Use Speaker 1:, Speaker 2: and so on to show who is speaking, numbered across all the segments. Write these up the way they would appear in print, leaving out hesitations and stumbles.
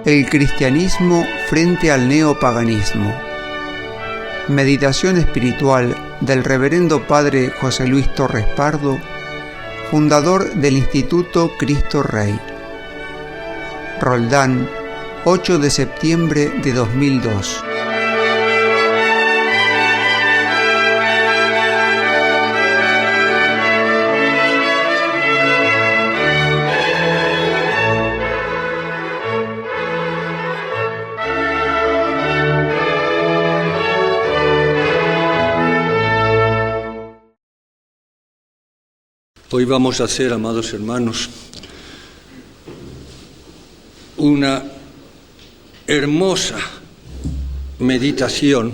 Speaker 1: El cristianismo frente al neopaganismo. Meditación espiritual del Reverendo Padre José Luis Torres Pardo, fundador del Instituto Cristo Rey. Roldán, 8 de septiembre de 2002.
Speaker 2: Hoy vamos a hacer, amados hermanos, una hermosa meditación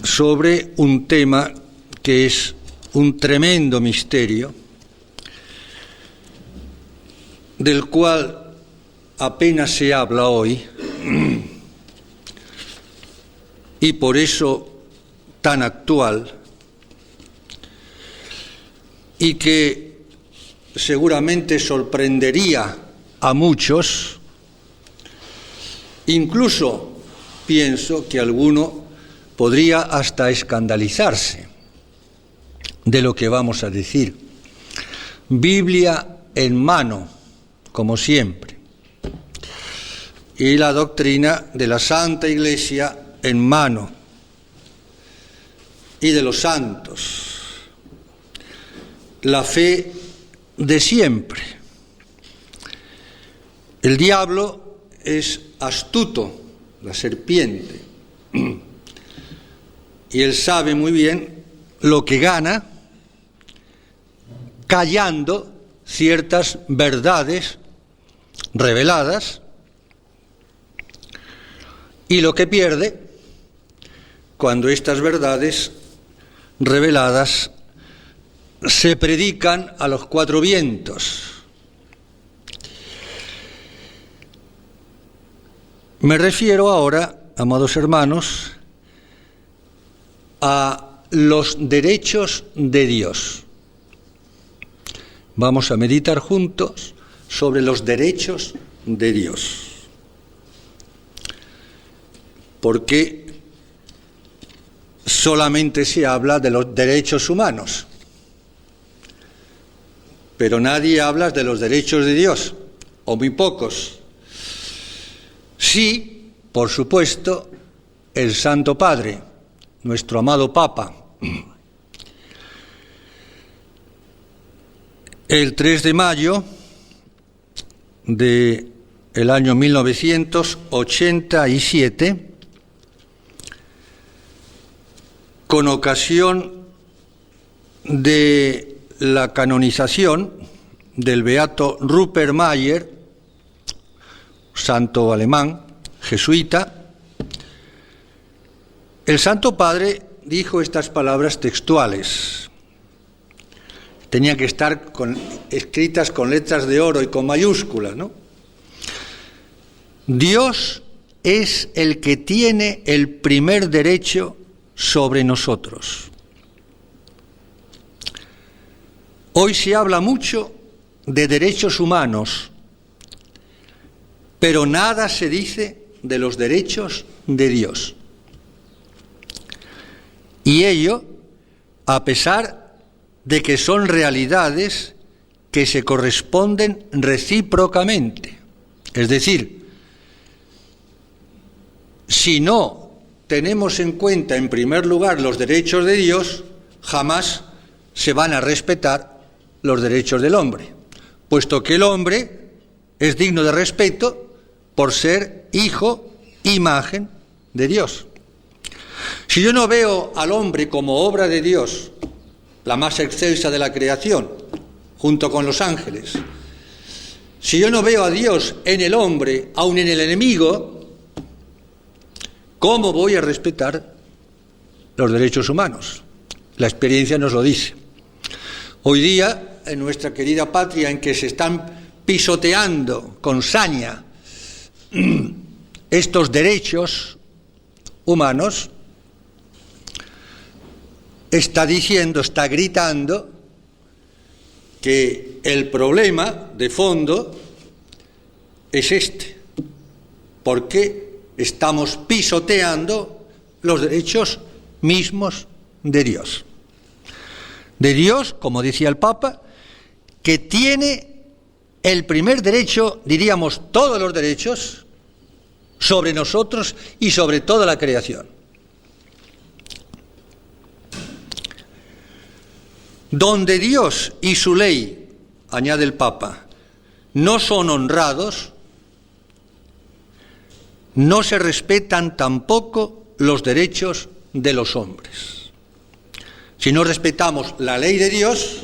Speaker 2: sobre un tema que es un tremendo misterio, del cual apenas se habla hoy, y por eso tan actual, y que seguramente sorprendería a muchos, incluso pienso que alguno podría hasta escandalizarse de lo que vamos a decir. Biblia en mano, como siempre, y la doctrina de la Santa Iglesia en mano, y de los santos. La fe de siempre. El diablo es astuto, la serpiente, y él sabe muy bien lo que gana callando ciertas verdades reveladas y lo que pierde cuando estas verdades reveladas se predican a los cuatro vientos. Me refiero ahora, amados hermanos, a los derechos de Dios. Vamos a meditar juntos sobre los derechos de Dios. Porque solamente se habla de los derechos humanos, pero nadie habla de los derechos de Dios, o muy pocos. Sí, por supuesto, el Santo Padre, nuestro amado Papa. El 3 de mayo del año 1987, con ocasión de la canonización del beato Rupert Mayer, santo alemán, jesuita, el Santo Padre dijo estas palabras textuales. Tenían que estar escritas con letras de oro y con mayúsculas, ¿no? Dios es el que tiene el primer derecho sobre nosotros. Hoy se habla mucho de derechos humanos, pero nada se dice de los derechos de Dios. Y ello, a pesar de que son realidades que se corresponden recíprocamente. Es decir, si no tenemos en cuenta en primer lugar los derechos de Dios, jamás se van a respetar los derechos del hombre, puesto que el hombre es digno de respeto por ser hijo, imagen de Dios. Si yo no veo al hombre como obra de Dios, la más excelsa de la creación, junto con los ángeles, si yo no veo a Dios en el hombre, aun en el enemigo, ¿cómo voy a respetar los derechos humanos? La experiencia nos lo dice. Hoy día, en nuestra querida patria, en que se están pisoteando con saña estos derechos humanos, está diciendo, está gritando que el problema de fondo es este. ¿Por qué estamos pisoteando los derechos mismos de Dios? De Dios, como decía el Papa, que tiene el primer derecho, diríamos todos los derechos, sobre nosotros y sobre toda la creación. Donde Dios y su ley, añade el Papa, no son honrados, no se respetan tampoco los derechos de los hombres. Si no respetamos la ley de Dios,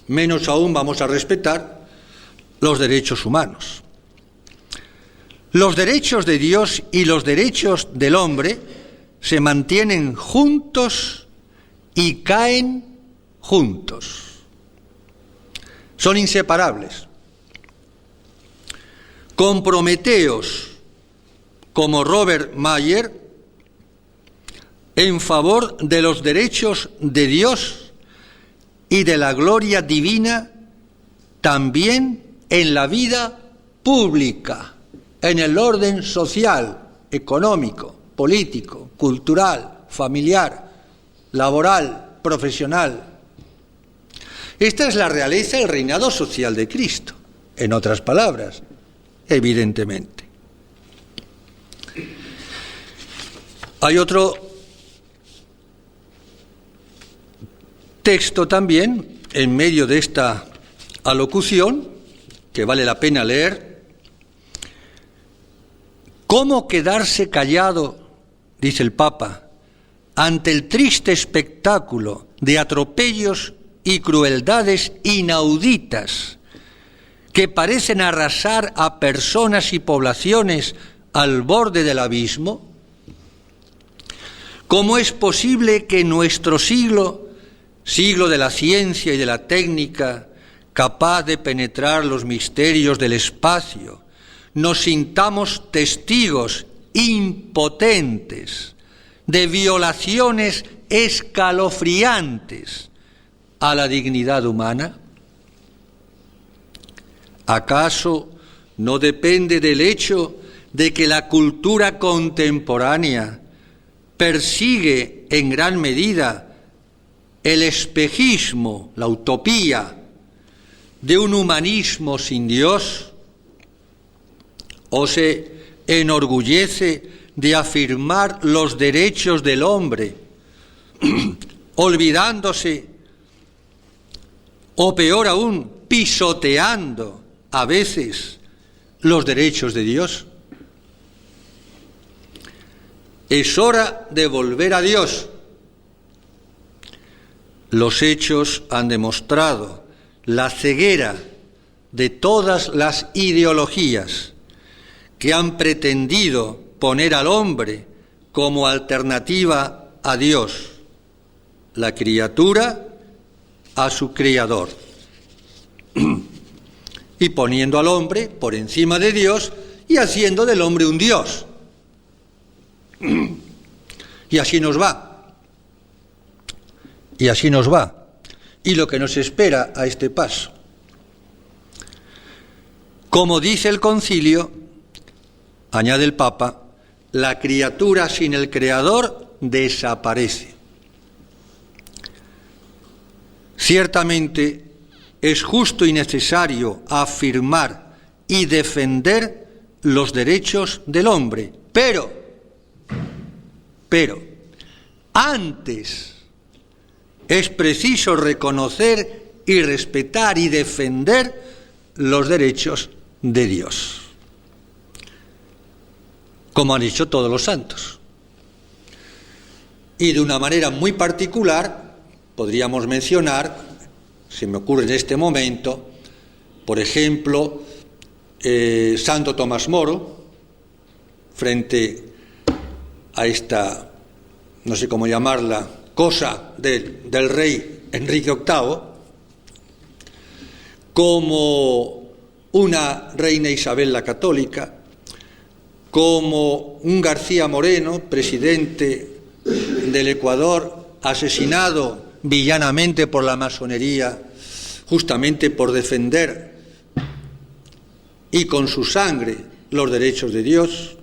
Speaker 2: menos aún vamos a respetar los derechos humanos. Los derechos de Dios y los derechos del hombre se mantienen juntos y caen juntos. Son inseparables. Comprometeos, como Robert Mayer, en favor de los derechos de Dios y de la gloria divina, también en la vida pública, en el orden social, económico, político, cultural, familiar, laboral, profesional. Esta es la realeza, el reinado social de Cristo, en otras palabras, evidentemente. Hay otro texto también, en medio de esta alocución, que vale la pena leer. ¿Cómo quedarse callado, dice el Papa, ante el triste espectáculo de atropellos y crueldades inauditas que parecen arrasar a personas y poblaciones al borde del abismo? ¿Cómo es posible que nuestro siglo, siglo de la ciencia y de la técnica, capaz de penetrar los misterios del espacio, nos sintamos testigos impotentes de violaciones escalofriantes a la dignidad humana? ¿Acaso no depende del hecho de que la cultura contemporánea persigue en gran medida el espejismo, la utopía de un humanismo sin Dios? ¿O se enorgullece de afirmar los derechos del hombre, olvidándose, o peor aún, pisoteando a veces los derechos de Dios? Es hora de volver a Dios. Los hechos han demostrado la ceguera de todas las ideologías que han pretendido poner al hombre como alternativa a Dios, la criatura a su Creador, y poniendo al hombre por encima de Dios y haciendo del hombre un Dios. Y así nos va. Y así nos va. Y lo que nos espera a este paso. Como dice el concilio, añade el Papa, la criatura sin el Creador desaparece. Ciertamente es justo y necesario afirmar y defender los derechos del hombre, pero antes es preciso reconocer y respetar y defender los derechos de Dios, como han hecho todos los santos. Y de una manera muy particular podríamos mencionar, se me ocurre en este momento, por ejemplo, Santo Tomás Moro, frente a esta, no sé cómo llamarla, cosa del rey Enrique VIII, como una reina Isabel la Católica, como un García Moreno, presidente del Ecuador, asesinado villanamente por la masonería, justamente por defender y con su sangre los derechos de Dios.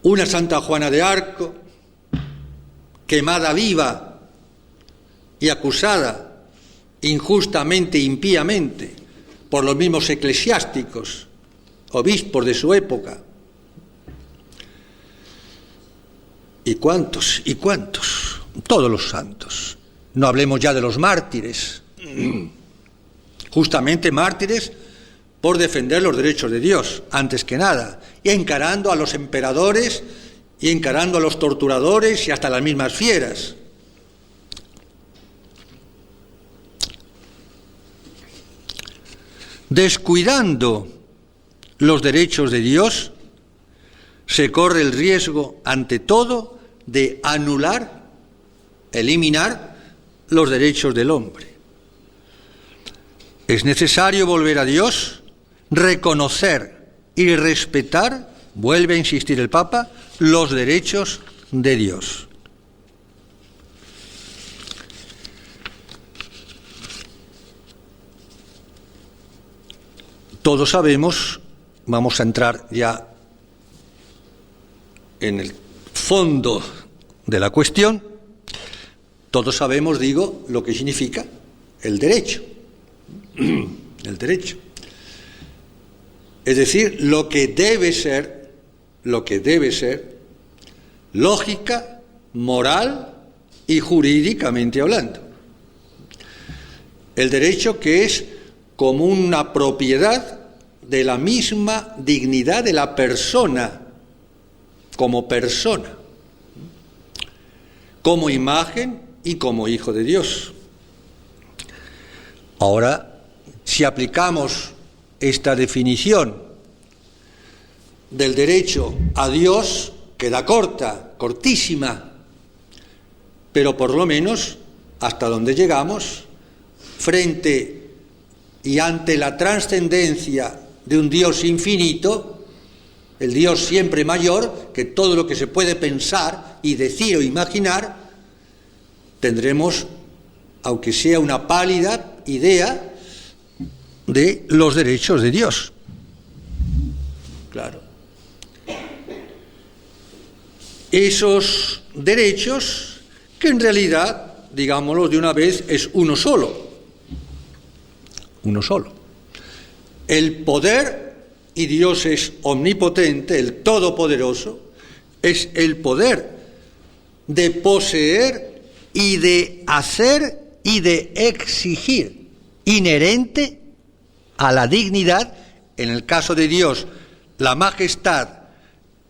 Speaker 2: Una Santa Juana de Arco, quemada viva y acusada injustamente e impíamente por los mismos eclesiásticos, obispos de su época. ¿Y cuántos? ¿Y cuántos? Todos los santos. No hablemos ya de los mártires, justamente mártires por defender los derechos de Dios, antes que nada, y encarando a los emperadores, y encarando a los torturadores y hasta las mismas fieras. Descuidando los derechos de Dios, se corre el riesgo, ante todo, de anular, eliminar los derechos del hombre. Es necesario volver a Dios, reconocer y respetar, vuelve a insistir el Papa, los derechos de Dios. Todos sabemos, vamos a entrar ya en el fondo de la cuestión, todos sabemos, digo, lo que significa el derecho. El derecho. Es decir, lo que debe ser lógica, moral y jurídicamente hablando. El derecho que es como una propiedad de la misma dignidad de la persona, como persona, como imagen y como hijo de Dios. Ahora, si aplicamos esta definición del derecho a Dios, queda corta, cortísima, pero por lo menos hasta donde llegamos, frente y ante la trascendencia de un Dios infinito, el Dios siempre mayor que todo lo que se puede pensar y decir o imaginar, tendremos, aunque sea una pálida idea, de los derechos de Dios. Claro. Esos derechos que en realidad, digámoslo de una vez, es uno solo. Uno solo. El poder, y Dios es omnipotente, el todopoderoso, es el poder de poseer y de hacer y de exigir, inherente a la dignidad, en el caso de Dios, la majestad,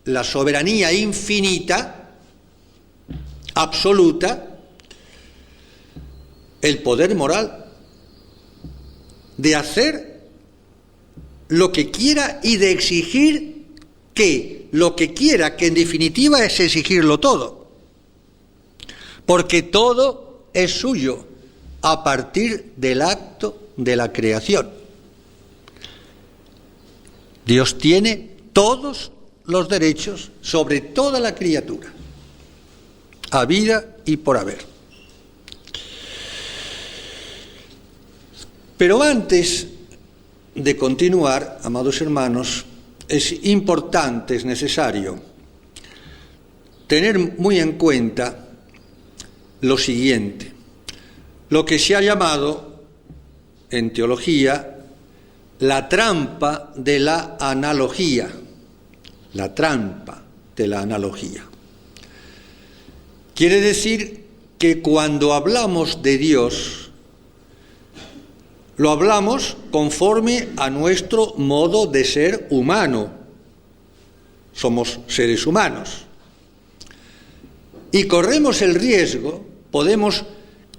Speaker 2: la soberanía infinita, absoluta, el poder moral de hacer lo que quiera y de exigir que lo que quiera, que en definitiva es exigirlo todo, porque todo es suyo a partir del acto de la creación. Dios tiene todos los derechos sobre toda la criatura, a vida y por haber. Pero antes de continuar, amados hermanos, es importante, es necesario tener muy en cuenta lo siguiente, lo que se ha llamado en teología la trampa de la analogía, la trampa de la analogía. Quiere decir que cuando hablamos de Dios, lo hablamos conforme a nuestro modo de ser humano. Somos seres humanos. Y corremos el riesgo, podemos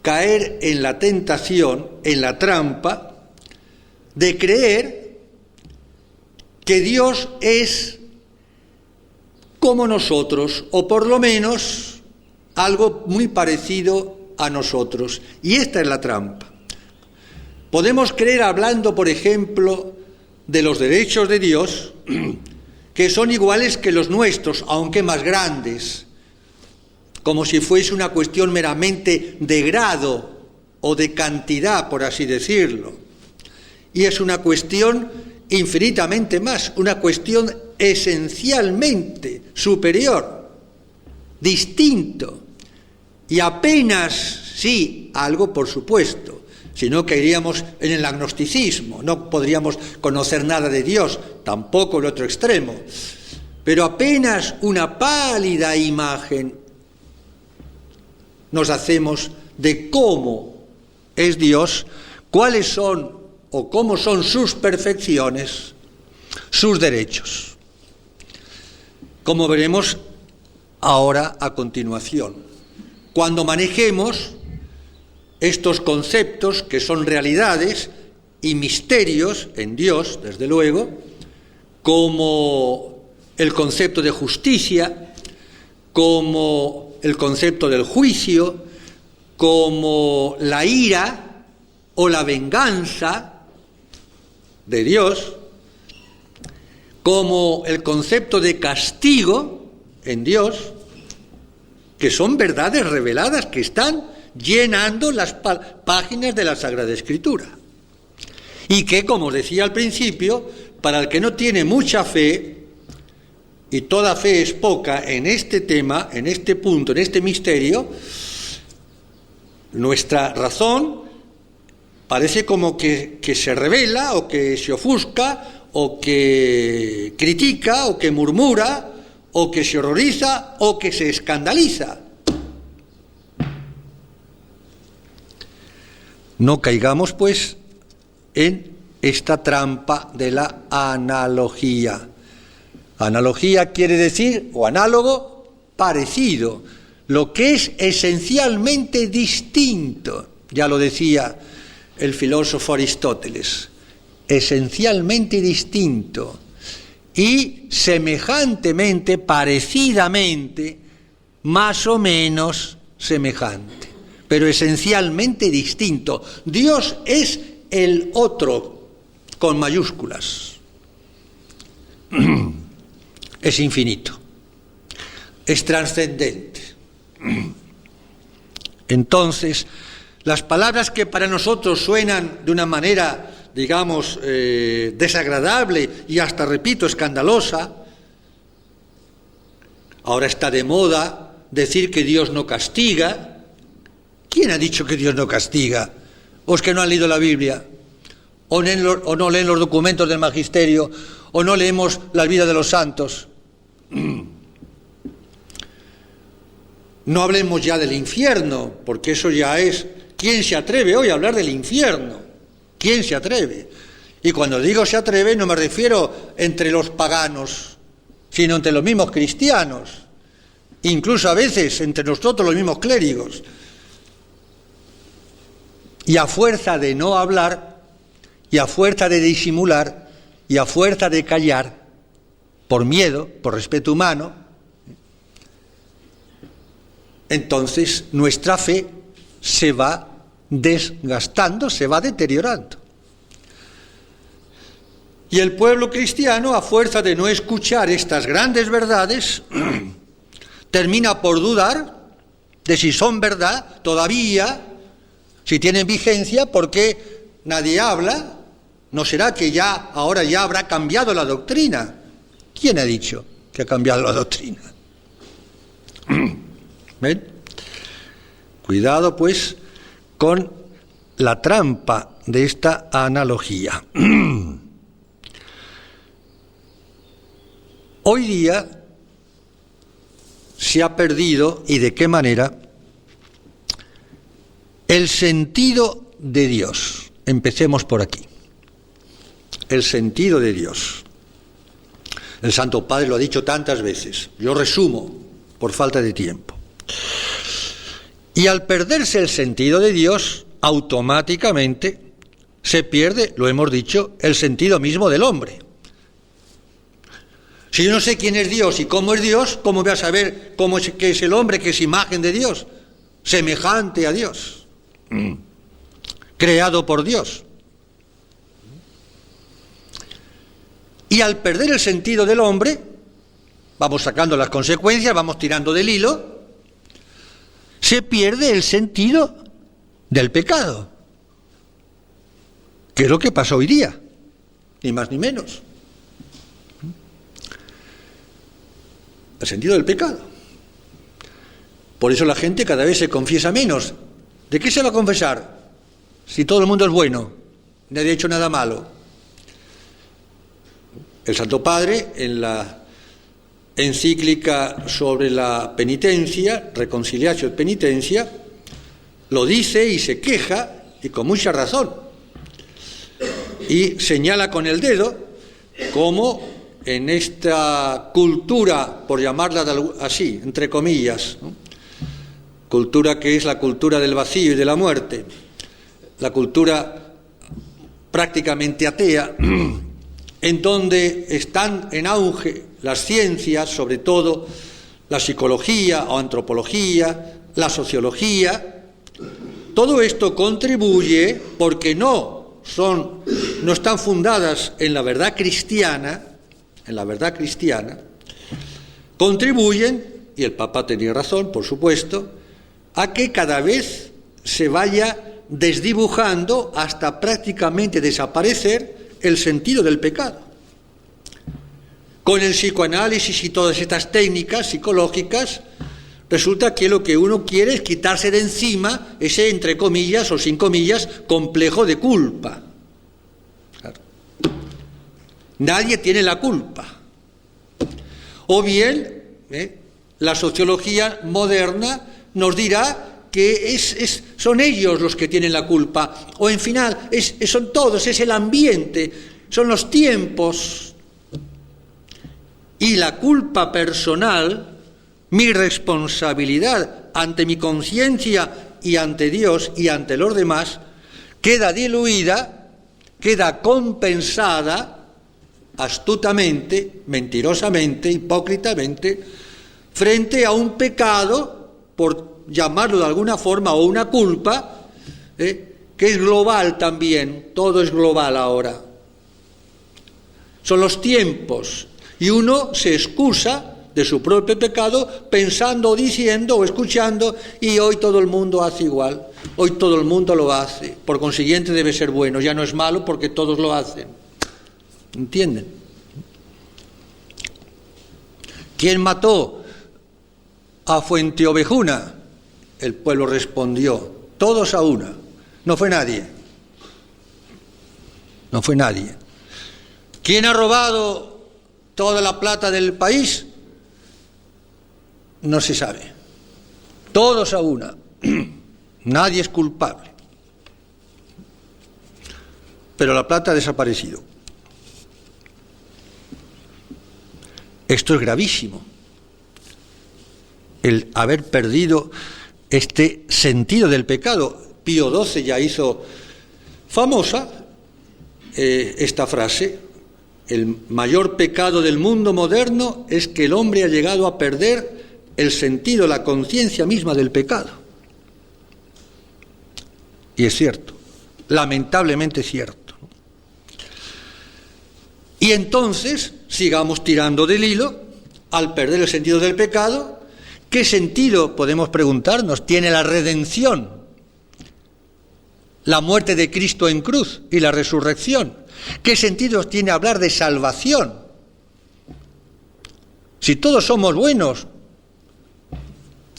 Speaker 2: caer en la tentación, en la trampa, de creer que Dios es como nosotros, o por lo menos algo muy parecido a nosotros. Y esta es la trampa. Podemos creer, hablando, por ejemplo, de los derechos de Dios, que son iguales que los nuestros, aunque más grandes, como si fuese una cuestión meramente de grado o de cantidad, por así decirlo. y es una cuestión infinitamente más, una cuestión esencialmente superior, distinto, y apenas, sí, algo por supuesto, sino que iríamos en el agnosticismo, no podríamos conocer nada de Dios, tampoco el otro extremo, pero apenas una pálida imagen nos hacemos de cómo es Dios, cuáles son o cómo son sus perfecciones, sus derechos, como veremos ahora a continuación. Cuando manejemos estos conceptos que son realidades y misterios en Dios, desde luego, como el concepto de justicia, como el concepto del juicio, como la ira o la venganza de Dios, como el concepto de castigo en Dios, que son verdades reveladas que están llenando las páginas de la Sagrada Escritura. Y que, como os decía al principio, para el que no tiene mucha fe, y toda fe es poca en este tema, en este punto, en este misterio, nuestra razón parece como que se revela, o que se ofusca, o que critica, o que murmura, o que se horroriza, o que se escandaliza. No caigamos, pues, en esta trampa de la analogía. Analogía quiere decir, o análogo, parecido, lo que es esencialmente distinto. Ya lo decía el filósofo Aristóteles, esencialmente distinto y semejantemente, parecidamente, más o menos semejante, pero esencialmente distinto. Dios es el otro, con mayúsculas. Es infinito, es trascendente. Entonces, las palabras que para nosotros suenan de una manera, digamos, desagradable y hasta, repito, escandalosa, ahora está de moda decir que Dios no castiga. ¿Quién ha dicho que Dios no castiga? ¿O es que no han leído la Biblia? ¿O no leen los documentos del magisterio? ¿O no leemos la vida de los santos? No hablemos ya del infierno, porque eso ya es... ¿Quién se atreve hoy a hablar del infierno? ¿Quién se atreve? Y cuando digo se atreve no me refiero entre los paganos, sino entre los mismos cristianos, incluso a veces entre nosotros los mismos clérigos. Y a fuerza de no hablar, y a fuerza de disimular, y a fuerza de callar, por miedo, por respeto humano, entonces nuestra fe se va desgastando, se va deteriorando. Y el pueblo cristiano, a fuerza de no escuchar estas grandes verdades, termina por dudar de si son verdad todavía, si tienen vigencia, porque nadie habla. ¿No será que ya ahora ya habrá cambiado la doctrina? ¿Quién ha dicho que ha cambiado la doctrina? ¿Ven? Cuidado, pues, con la trampa de esta analogía. Hoy día se ha perdido, y de qué manera, el sentido de Dios. Empecemos por aquí. El sentido de Dios. El Santo Padre lo ha dicho tantas veces. Yo resumo, por falta de tiempo. Y al perderse el sentido de Dios, automáticamente se pierde, lo hemos dicho, el sentido mismo del hombre. Si yo no sé quién es Dios y cómo es Dios, ¿cómo voy a saber qué es el hombre, que es imagen de Dios, semejante a Dios, creado por Dios? Y al perder el sentido del hombre, vamos sacando las consecuencias, vamos tirando del hilo, se pierde el sentido del pecado. que es lo que pasa hoy día, ni más ni menos. El sentido del pecado. Por eso la gente cada vez se confiesa menos. ¿De qué se va a confesar? Si todo el mundo es bueno, nadie ha hecho nada malo. El Santo Padre, en la encíclica sobre la penitencia, Reconciliatio et Penitentia, lo dice y se queja, y con mucha razón, y señala con el dedo cómo en esta cultura, por llamarla así, entre comillas, ¿no?, cultura que es la cultura del vacío y de la muerte, la cultura prácticamente atea, en donde están en auge las ciencias, sobre todo la psicología o antropología, la sociología. Todo esto contribuye, porque no están fundadas en la verdad cristiana, contribuyen, y el Papa tenía razón, por supuesto, a que cada vez se vaya desdibujando hasta prácticamente desaparecer el sentido del pecado. Con el psicoanálisis y todas estas técnicas psicológicas, resulta que lo que uno quiere es quitarse de encima ese, entre comillas o sin comillas, complejo de culpa. Claro. Nadie tiene la culpa. O bien, la sociología moderna nos dirá que son ellos los que tienen la culpa, o en final son todos, es el ambiente, son los tiempos. Y la culpa personal, mi responsabilidad ante mi conciencia y ante Dios y ante los demás, queda diluida, queda compensada astutamente, mentirosamente, hipócritamente, frente a un pecado, por llamarlo de alguna forma, o una culpa, que es global también, todo es global ahora. Son los tiempos, y uno se excusa de su propio pecado pensando, diciendo o escuchando, y hoy todo el mundo hace igual, hoy todo el mundo lo hace, por consiguiente debe ser bueno, ya no es malo porque todos lo hacen. ¿Entienden? ¿Quién mató a Fuenteovejuna? El pueblo respondió, todos a una. No fue nadie. No fue nadie. ¿Quién ha robado toda la plata del país? No se sabe. Todos a una. Nadie es culpable. Pero la plata ha desaparecido. Esto es gravísimo. El haber perdido este sentido del pecado. Pío XII ya hizo famosa esta frase: el mayor pecado del mundo moderno es que el hombre ha llegado a perder el sentido, la conciencia misma del pecado. Y es cierto, lamentablemente es cierto. Y entonces, sigamos tirando del hilo, al perder el sentido del pecado, ¿qué sentido, podemos preguntarnos, tiene la redención? La muerte de Cristo en cruz y la resurrección. ¿Qué sentido tiene hablar de salvación? Si todos somos buenos,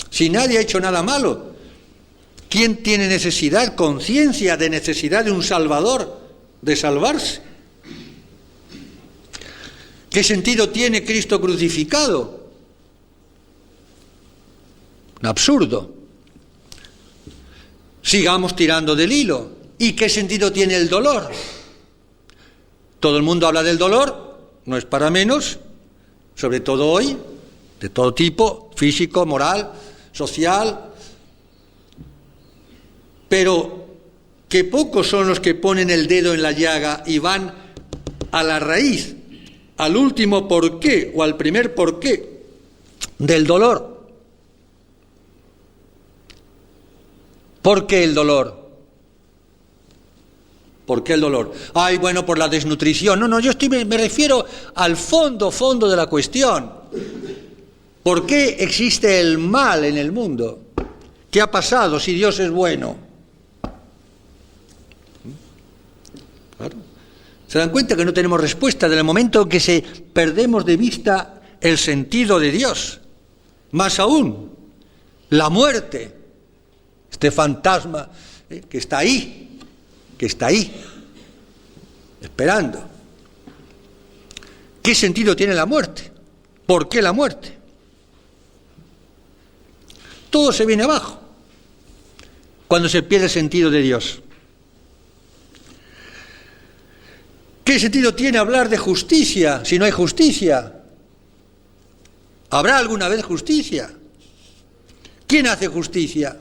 Speaker 2: si nadie ha hecho nada malo, ¿quién tiene necesidad, conciencia de necesidad de un Salvador, de salvarse? ¿Qué sentido tiene Cristo crucificado? Un absurdo. Sigamos tirando del hilo. ¿Y qué sentido tiene el dolor? Todo el mundo habla del dolor, no es para menos, sobre todo hoy, de todo tipo, físico, moral, social, pero que pocos son los que ponen el dedo en la llaga y van a la raíz, al último porqué o al primer porqué del dolor. ¿Por qué el dolor? ¿Por qué el dolor? Ay, bueno, por la desnutrición. No, yo me refiero al fondo de la cuestión. ¿Por qué existe el mal en el mundo? ¿Qué ha pasado si Dios es bueno? ¿Se dan cuenta que no tenemos respuesta desde el momento en que perdemos de vista el sentido de Dios? Más aún, la muerte, este fantasma que está ahí, esperando. ¿Qué sentido tiene la muerte? ¿Por qué la muerte? Todo se viene abajo cuando se pierde el sentido de Dios. ¿Qué sentido tiene hablar de justicia si no hay justicia? ¿Habrá alguna vez justicia? ¿Quién hace justicia?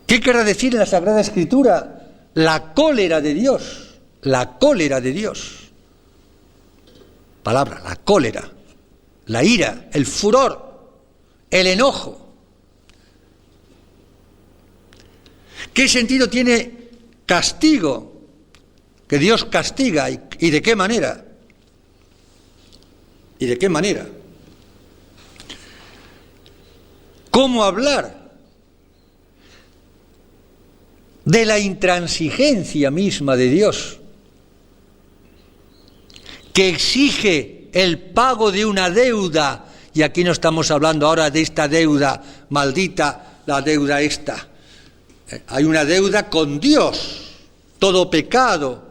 Speaker 2: ¿Qué querrá decir en la Sagrada Escritura? La cólera de Dios. La cólera de Dios. Palabra, la cólera, la ira, el furor, el enojo. ¿Qué sentido tiene castigo? Que Dios castiga, ¿y de qué manera? ¿Y de qué manera? ¿Cómo hablar de la intransigencia misma de Dios, que exige el pago de una deuda? Y aquí no estamos hablando ahora de esta deuda maldita, la deuda esta. Hay una deuda con Dios. Todo pecado,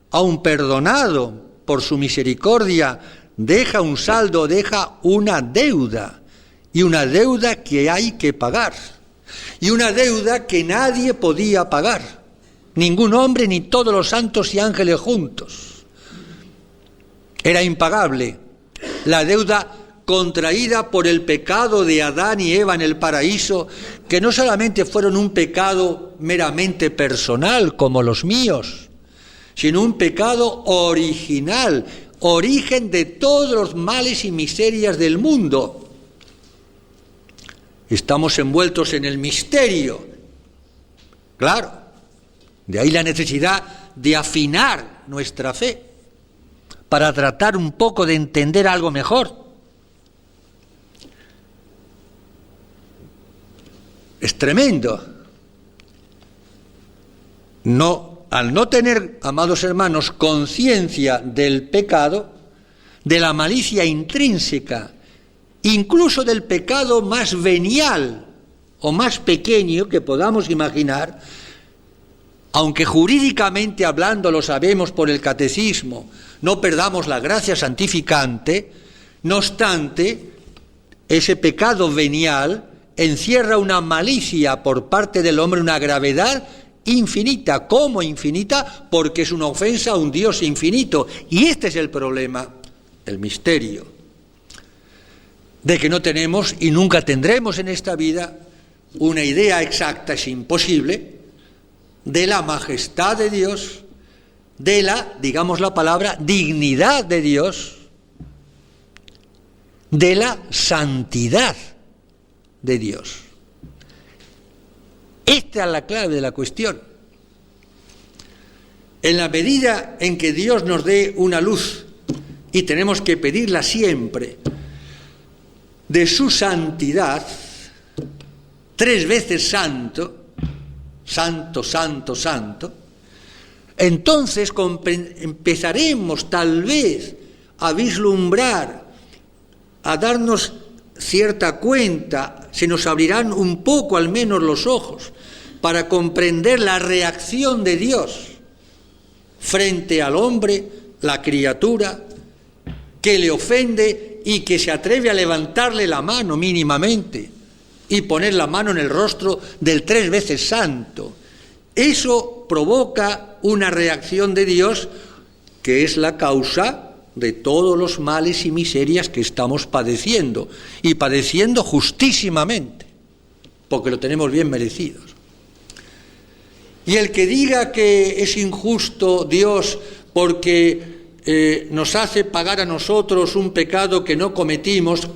Speaker 2: aun perdonado por su misericordia, deja un saldo, deja una deuda. Y una deuda que hay que pagar. Y una deuda que nadie podía pagar. Ningún hombre ni todos los santos y ángeles juntos. Era impagable. La deuda contraída por el pecado de Adán y Eva en el paraíso, que no solamente fueron un pecado meramente personal como los míos, sino un pecado original, origen de todos los males y miserias del mundo. Estamos envueltos en el misterio. Claro, de ahí la necesidad de afinar nuestra fe para tratar un poco de entender algo mejor. Es tremendo. Al no tener, amados hermanos, conciencia del pecado, de la malicia intrínseca, incluso del pecado más venial o más pequeño que podamos imaginar, aunque jurídicamente hablando lo sabemos por el catecismo, no perdamos la gracia santificante, no obstante, ese pecado venial encierra una malicia por parte del hombre, una gravedad infinita. ¿Cómo infinita? Porque es una ofensa a un Dios infinito. Y este es el problema, el misterio, de que no tenemos y nunca tendremos en esta vida una idea exacta, es imposible, de la majestad de Dios, de la, digamos la palabra, dignidad de Dios, de la santidad de Dios. Esta es la clave de la cuestión. En la medida en que Dios nos dé una luz, y tenemos que pedirla siempre, de su santidad, 3 veces santo, santo, santo, santo, entonces empezaremos tal vez a vislumbrar, a darnos cierta cuenta, se nos abrirán un poco al menos los ojos para comprender la reacción de Dios frente al hombre, la criatura, que le ofende y que se atreve a levantarle la mano mínimamente y poner la mano en el rostro del 3 veces santo. Eso provoca una reacción de Dios que es la causa de todos los males y miserias que estamos padeciendo, y padeciendo justísimamente, porque lo tenemos bien merecidos. Y el que diga que es injusto Dios porque nos hace pagar a nosotros un pecado que no cometimos,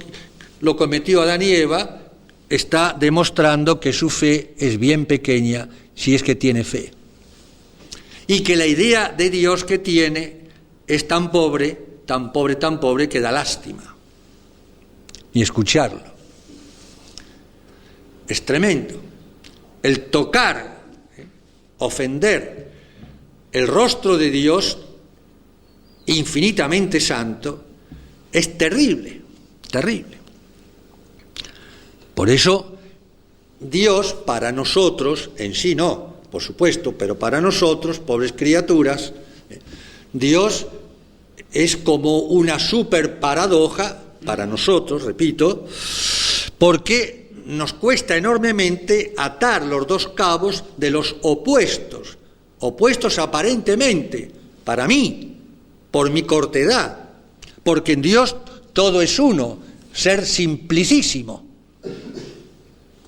Speaker 2: lo cometió Adán y Eva, está demostrando que su fe es bien pequeña, si es que tiene fe. Y que la idea de Dios que tiene es tan pobre, tan pobre, tan pobre, que da lástima. Y escucharlo. Es tremendo. el tocar, ofender el rostro de Dios infinitamente santo, es terrible, terrible. Por eso, Dios para nosotros, en sí no, por supuesto, pero para nosotros, pobres criaturas, Dios es como una super paradoja para nosotros, repito, porque nos cuesta enormemente atar los dos cabos de los opuestos aparentemente, para mí, por mi cortedad, porque en Dios todo es uno, ser simplicísimo.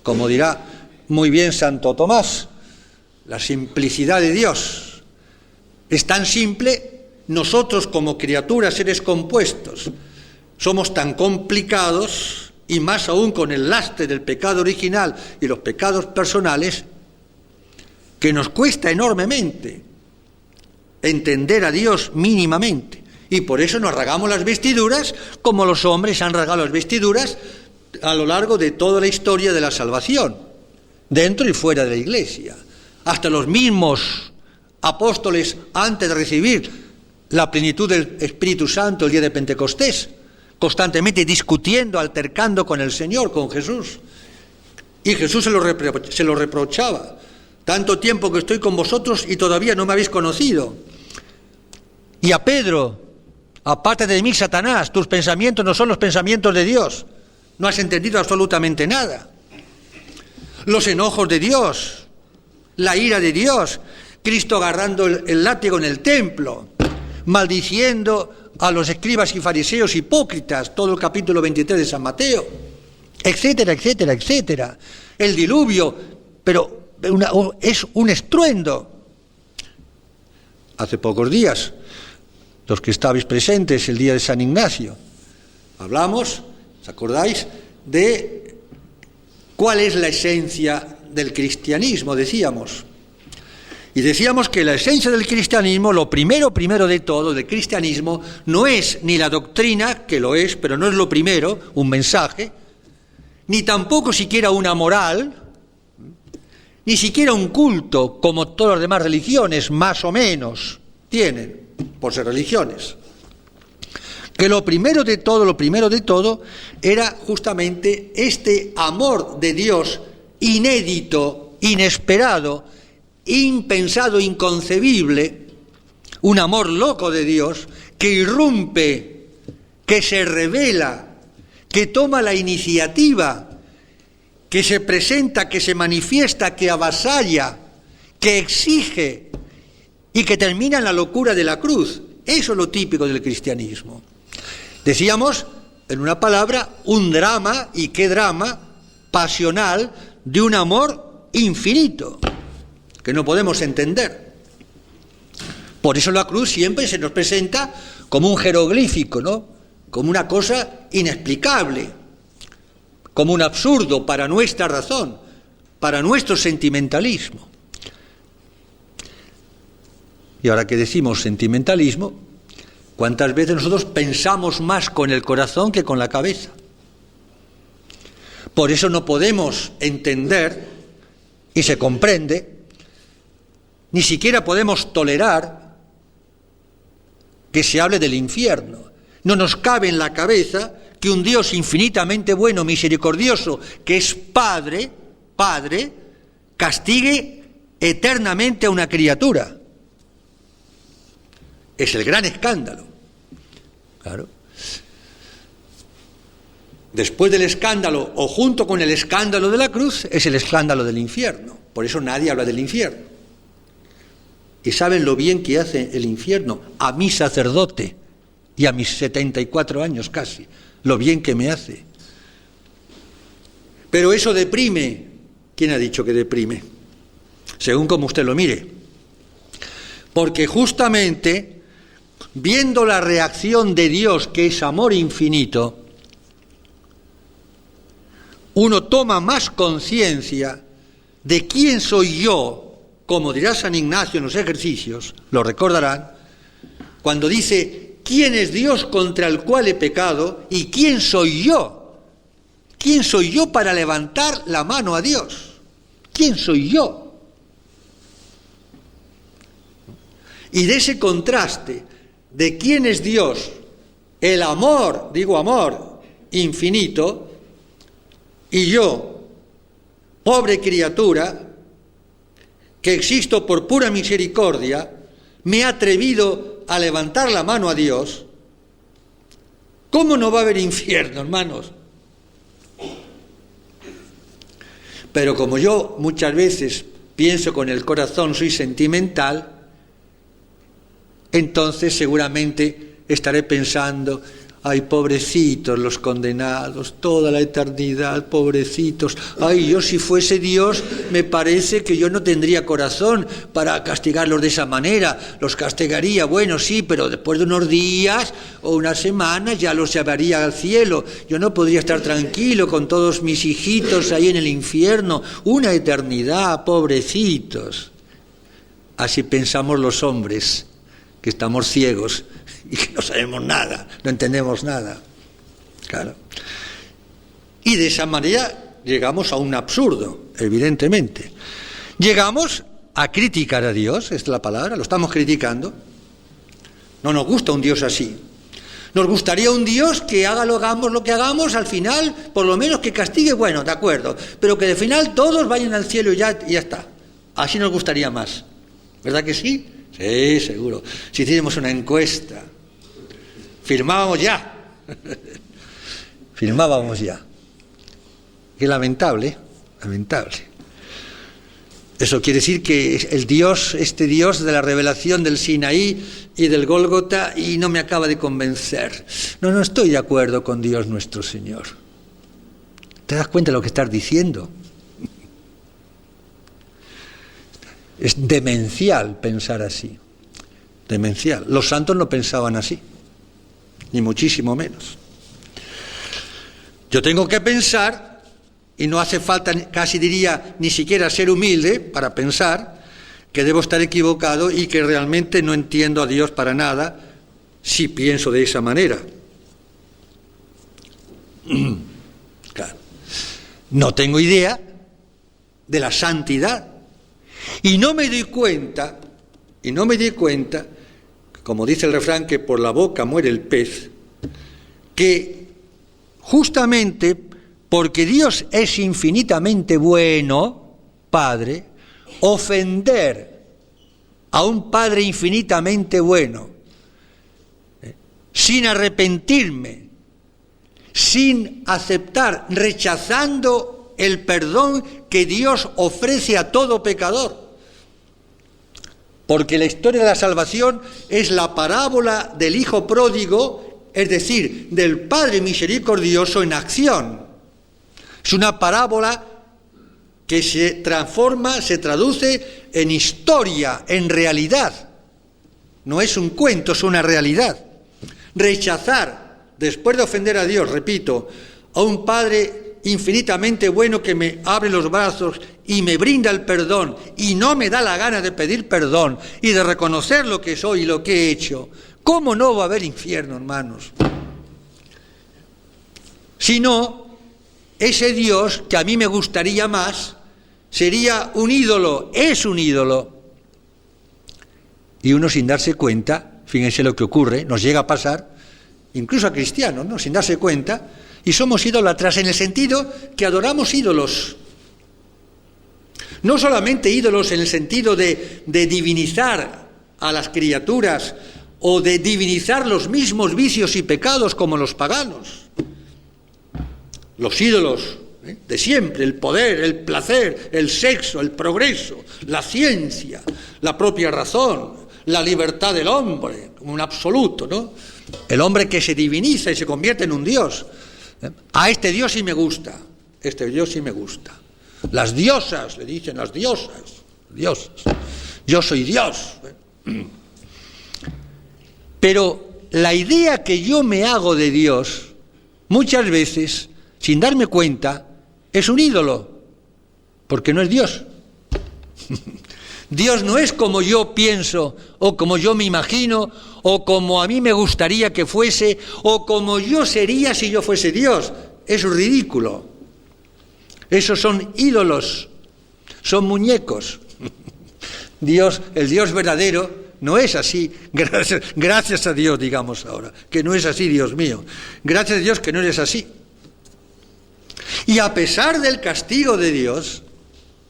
Speaker 2: Como dirá muy bien Santo Tomás, la simplicidad de Dios es tan simple, nosotros como criaturas, seres compuestos, somos tan complicados, y más aún con el lastre del pecado original y los pecados personales, que nos cuesta enormemente entender a Dios mínimamente. Y por eso nos rasgamos las vestiduras como los hombres han rasgado las vestiduras a lo largo de toda la historia de la salvación, dentro y fuera de la Iglesia. Hasta los mismos apóstoles, antes de recibir la plenitud del Espíritu Santo el día de Pentecostés, constantemente discutiendo, altercando con el Señor, con Jesús. Y Jesús se lo reprochaba. Tanto tiempo que estoy con vosotros y todavía no me habéis conocido. Y a Pedro, apártate de mí, Satanás, tus pensamientos no son los pensamientos de Dios. No has entendido absolutamente nada. Los enojos de Dios, la ira de Dios, Cristo agarrando el látigo en el templo, maldiciendo a los escribas y fariseos hipócritas, todo el capítulo 23 de San Mateo, etcétera, etcétera, etcétera. El diluvio, pero es un estruendo. Hace pocos días, los que estabais presentes el día de San Ignacio, hablamos, ¿os acordáis?, de cuál es la esencia del cristianismo, decíamos. Y decíamos que la esencia del cristianismo, lo primero de todo del cristianismo, no es ni la doctrina, que lo es, pero no es lo primero, un mensaje, ni tampoco siquiera una moral, ni siquiera un culto, como todas las demás religiones, más o menos, tienen, por ser religiones. Que lo primero de todo, era justamente este amor de Dios inédito, inesperado, impensado, inconcebible, un amor loco de Dios que irrumpe, que se revela, que toma la iniciativa, que se presenta, que se manifiesta, que avasalla, que exige y que termina en la locura de la cruz. Eso es lo típico del cristianismo. Decíamos, en una palabra, un drama, y qué drama, pasional, de un amor infinito, que no podemos entender. Por eso la cruz siempre se nos presenta como un jeroglífico, ¿no?, como una cosa inexplicable, como un absurdo para nuestra razón, para nuestro sentimentalismo. Y ahora que decimos sentimentalismo, ¿cuántas veces nosotros pensamos más con el corazón que con la cabeza? Por eso no podemos entender, y se comprende, ni siquiera podemos tolerar que se hable del infierno. No nos cabe en la cabeza que un Dios infinitamente bueno, misericordioso, que es Padre, castigue eternamente a una criatura. Es el gran escándalo. Claro. Después del escándalo, o junto con el escándalo de la cruz, es el escándalo del infierno. Por eso nadie habla del infierno. ¿Y saben lo bien que hace el infierno a mi sacerdote y a mis 74 años casi? Lo bien que me hace. Pero eso deprime. ¿Quién ha dicho que deprime? Según como usted lo mire. Porque justamente, viendo la reacción de Dios, que es amor infinito, uno toma más conciencia de quién soy yo, como dirá San Ignacio en los ejercicios, lo recordarán, cuando dice, ¿quién es Dios contra el cual he pecado? ¿Y quién soy yo? ¿Quién soy yo para levantar la mano a Dios? ¿Quién soy yo? Y de ese contraste de quién es Dios, el amor, digo amor, infinito, y yo, pobre criatura, que existo por pura misericordia, me he atrevido a levantar la mano a Dios. ¿Cómo no va a haber infierno, hermanos? Pero como yo muchas veces pienso con el corazón, soy sentimental, entonces seguramente estaré pensando, ay, pobrecitos los condenados, toda la eternidad, pobrecitos. Ay, yo si fuese Dios, me parece que yo no tendría corazón para castigarlos de esa manera. Los castigaría, bueno, sí, pero después de unos días o unas semanas ya los llevaría al cielo. Yo no podría estar tranquilo con todos mis hijitos ahí en el infierno. Una eternidad, pobrecitos. Así pensamos los hombres, que estamos ciegos y que no sabemos nada, no entendemos nada. Claro. Y de esa manera llegamos a un absurdo, evidentemente. Llegamos a criticar a Dios, es la palabra, lo estamos criticando. No nos gusta un Dios así. Nos gustaría un Dios que hagamos lo que hagamos, al final, por lo menos que castigue, bueno, de acuerdo, pero que al final todos vayan al cielo y ya está. Así nos gustaría más. ¿Verdad que sí? Sí, seguro. Si hiciéramos una encuesta, firmábamos ya. Firmábamos ya. Qué lamentable, lamentable. Eso quiere decir que el Dios, este Dios de la revelación del Sinaí y del Gólgota, y no me acaba de convencer. No estoy de acuerdo con Dios nuestro Señor. ¿Te das cuenta de lo que estás diciendo? Es demencial pensar así. Demencial. Los santos no pensaban así, ni muchísimo menos. Yo tengo que pensar, y no hace falta, casi diría, ni siquiera ser humilde para pensar que debo estar equivocado y que realmente no entiendo a Dios para nada si pienso de esa manera. Claro. No tengo idea de la santidad. Y no me di cuenta, como dice el refrán, que por la boca muere el pez, que justamente porque Dios es infinitamente bueno, Padre, ofender a un Padre infinitamente bueno, sin arrepentirme, sin aceptar, rechazando el perdón que Dios ofrece a todo pecador. Porque la historia de la salvación es la parábola del hijo pródigo, es decir, del Padre misericordioso en acción. Es una parábola que se transforma, se traduce en historia, en realidad. No es un cuento, es una realidad. Rechazar, después de ofender a Dios, repito, a un Padre infinitamente bueno que me abre los brazos y me brinda el perdón y no me da la gana de pedir perdón y de reconocer lo que soy y lo que he hecho. ¿Cómo no va a haber infierno, hermanos? Si no, ese Dios que a mí me gustaría más sería un ídolo, es un ídolo. Y uno sin darse cuenta, fíjense lo que ocurre, nos llega a pasar, incluso a cristianos, ¿no? Sin darse cuenta, y somos idólatras en el sentido que adoramos ídolos. No solamente ídolos en el sentido de divinizar a las criaturas o de divinizar los mismos vicios y pecados como los paganos. Los ídolos de siempre, el poder, el placer, el sexo, el progreso, la ciencia, la propia razón, la libertad del hombre, como un absoluto, ¿no? El hombre que se diviniza y se convierte en un Dios. A este Dios sí me gusta, este Dios sí me gusta. Las diosas, le dicen las diosas, yo soy Dios. Pero la idea que yo me hago de Dios, muchas veces, sin darme cuenta, es un ídolo, porque no es Dios. Dios no es como yo pienso, o como yo me imagino, o como a mí me gustaría que fuese, o como yo sería si yo fuese Dios. Es ridículo. Esos son ídolos. son muñecos. Dios, el Dios verdadero, no es así. Gracias a Dios, digamos ahora, que no es así, Dios mío. Gracias a Dios que no eres así. Y a pesar del castigo de Dios,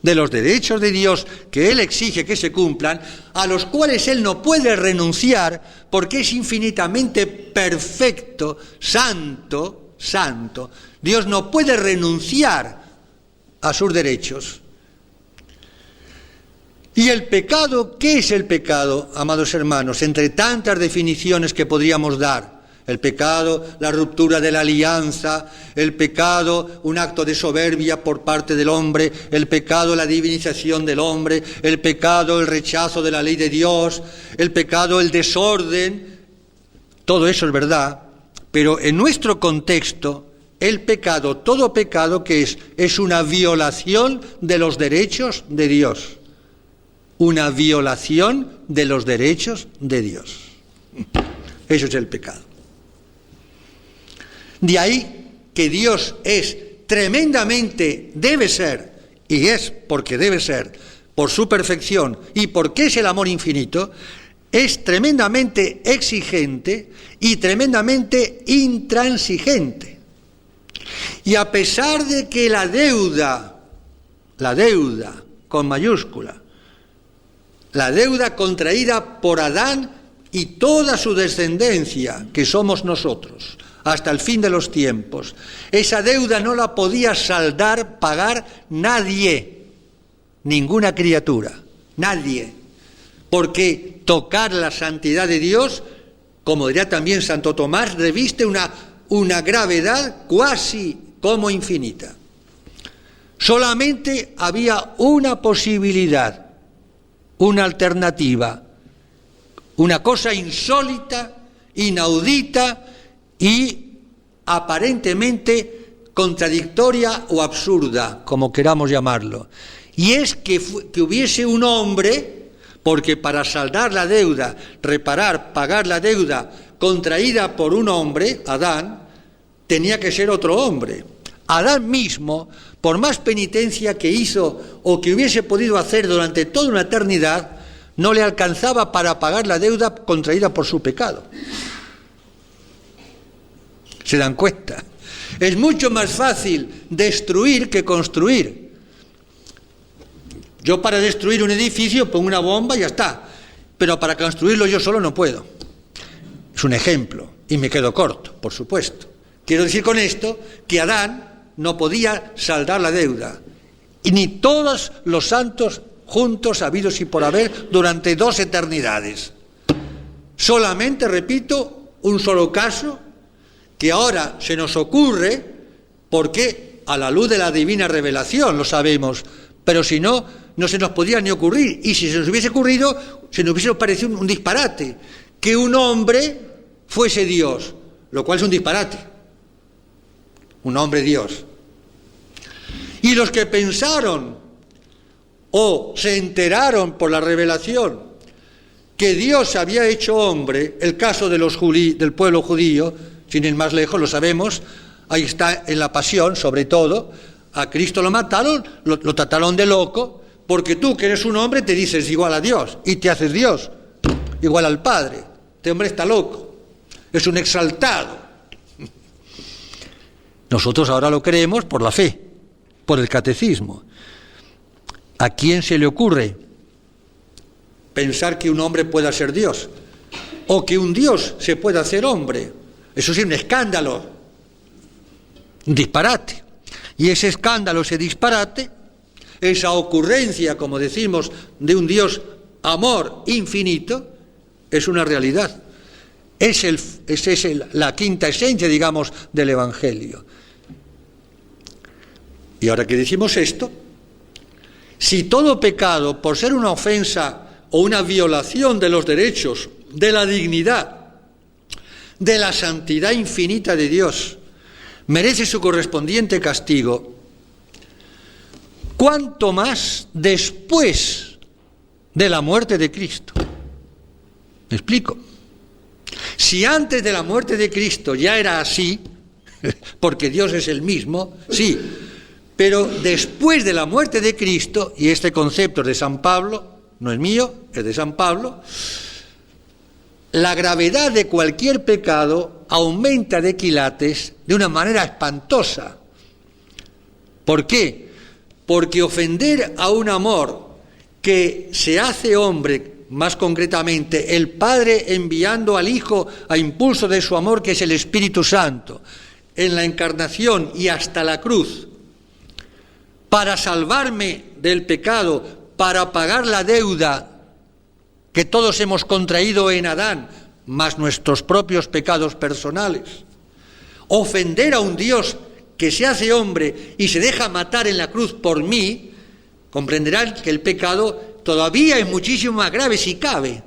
Speaker 2: de los derechos de Dios que Él exige que se cumplan, a los cuales Él no puede renunciar porque es infinitamente perfecto, santo, Dios no puede renunciar a sus derechos. ¿Y el pecado? ¿Qué es el pecado, amados hermanos? Entre tantas definiciones que podríamos dar. El pecado, la ruptura de la alianza, el pecado, un acto de soberbia por parte del hombre, el pecado, la divinización del hombre, el pecado, el rechazo de la ley de Dios, el pecado, el desorden. Todo eso es verdad, pero en nuestro contexto, el pecado, todo pecado que es una violación de los derechos de Dios. Una violación de los derechos de Dios. Eso es el pecado. De ahí que Dios es tremendamente, debe ser, y es porque debe ser, por su perfección y porque es el amor infinito, es tremendamente exigente y tremendamente intransigente. Y a pesar de que la deuda con mayúscula, la deuda contraída por Adán y toda su descendencia, que somos nosotros, hasta el fin de los tiempos, esa deuda no la podía saldar, pagar nadie, ninguna criatura, nadie, porque tocar la santidad de Dios, como diría también Santo Tomás, reviste una gravedad cuasi como infinita. Solamente había una posibilidad, una alternativa, una cosa insólita, inaudita y aparentemente contradictoria o absurda, como queramos llamarlo. Y es que hubiese un hombre, porque para saldar la deuda, reparar, pagar la deuda contraída por un hombre, Adán, tenía que ser otro hombre. Adán mismo, por más penitencia que hizo o que hubiese podido hacer durante toda una eternidad, no le alcanzaba para pagar la deuda contraída por su pecado. ¿Se dan cuenta? Es mucho más fácil destruir que construir. Yo para destruir un edificio pongo una bomba y ya está, pero para construirlo yo solo no puedo. Es un ejemplo, y me quedo corto, por supuesto. Quiero decir con esto que Adán no podía saldar la deuda, y ni todos los santos juntos, habidos y por haber, durante 2 eternidades. Solamente, repito, un solo caso, que ahora se nos ocurre, porque a la luz de la divina revelación lo sabemos, pero si no, no se nos podía ni ocurrir, y si se nos hubiese ocurrido, se nos hubiese parecido un disparate, que un hombre fuese Dios, lo cual es un disparate, un hombre Dios. Y los que pensaron o se enteraron por la revelación que Dios había hecho hombre, el caso de del pueblo judío, sin ir más lejos, lo sabemos, ahí está en la pasión, sobre todo, a Cristo lo mataron, lo trataron de loco, porque tú que eres un hombre te dices igual a Dios, y te haces Dios, igual al Padre. Este hombre está loco, es un exaltado. Nosotros ahora lo creemos por la fe, por el catecismo. ¿A quién se le ocurre pensar que un hombre pueda ser Dios? O que un Dios se pueda hacer hombre. Eso sí, un escándalo, un disparate. Y ese escándalo, ese disparate, esa ocurrencia, como decimos, de un Dios amor infinito, es una realidad. Es la quinta esencia, digamos, del Evangelio. Y ahora que decimos esto, si todo pecado, por ser una ofensa o una violación de los derechos, de la dignidad, de la santidad infinita de Dios, merece su correspondiente castigo, ¿cuánto más después de la muerte de Cristo? ¿Me explico? Si antes de la muerte de Cristo ya era así, porque Dios es el mismo, sí, Pero después de la muerte de Cristo, y este concepto es de San Pablo, no es mío, es de San Pablo, la gravedad de cualquier pecado aumenta de quilates de una manera espantosa. ¿Por qué? Porque ofender a un amor que se hace hombre, más concretamente el Padre enviando al Hijo a impulso de su amor, que es el Espíritu Santo, en la encarnación y hasta la cruz, para salvarme del pecado, para pagar la deuda que todos hemos contraído en Adán, más nuestros propios pecados personales. Ofender a un Dios que se hace hombre y se deja matar en la cruz por mí, comprenderán que el pecado todavía es muchísimo más grave si cabe.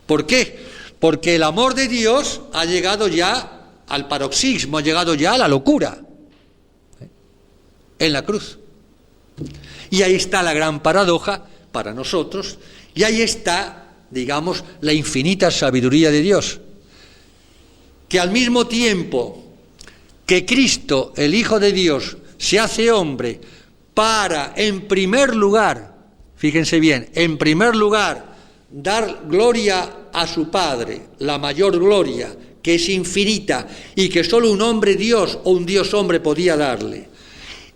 Speaker 2: ¿Por qué? Porque el amor de Dios ha llegado ya al paroxismo, ha llegado ya a la locura en la cruz. Y ahí está la gran paradoja para nosotros, y ahí está, digamos, la infinita sabiduría de Dios, que al mismo tiempo que Cristo, el Hijo de Dios, se hace hombre para, en primer lugar, fíjense bien, en primer lugar, dar gloria a su Padre, la mayor gloria, que es infinita y que solo un hombre Dios o un Dios hombre podía darle.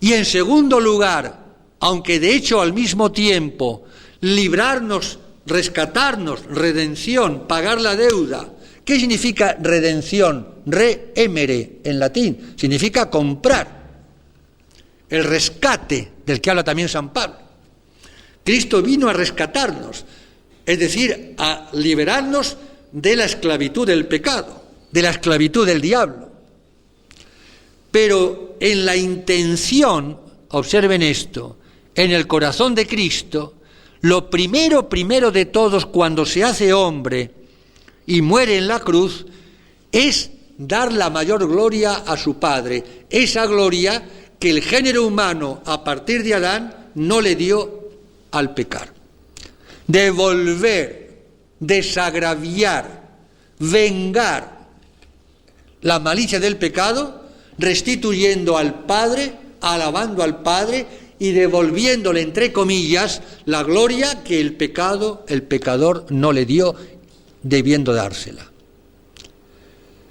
Speaker 2: Y en segundo lugar, aunque de hecho al mismo tiempo, librarnos, rescatarnos, redención, pagar la deuda. ¿Qué significa redención? Re-emere en latín, significa comprar. El rescate del que habla también San Pablo. Cristo vino a rescatarnos, es decir, a liberarnos de la esclavitud del pecado, de la esclavitud del diablo. Pero en la intención, observen esto, en el corazón de Cristo, lo primero de todos cuando se hace hombre y muere en la cruz, es dar la mayor gloria a su Padre, esa gloria que el género humano a partir de Adán no le dio al pecar. Devolver, desagraviar, vengar la malicia del pecado, restituyendo al Padre, alabando al Padre y devolviéndole, entre comillas, la gloria que el pecador no le dio, debiendo dársela.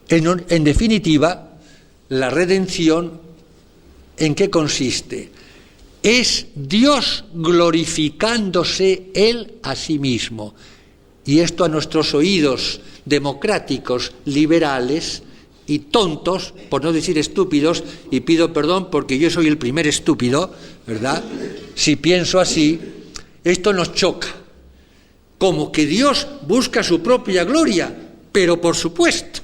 Speaker 2: En definitiva, la redención, ¿en qué consiste? Es Dios glorificándose Él a sí mismo. Y esto a nuestros oídos democráticos, liberales y tontos, por no decir estúpidos, y pido perdón porque yo soy el primer estúpido, ¿verdad? Si pienso así, esto nos choca. Como que Dios busca su propia gloria, pero por supuesto.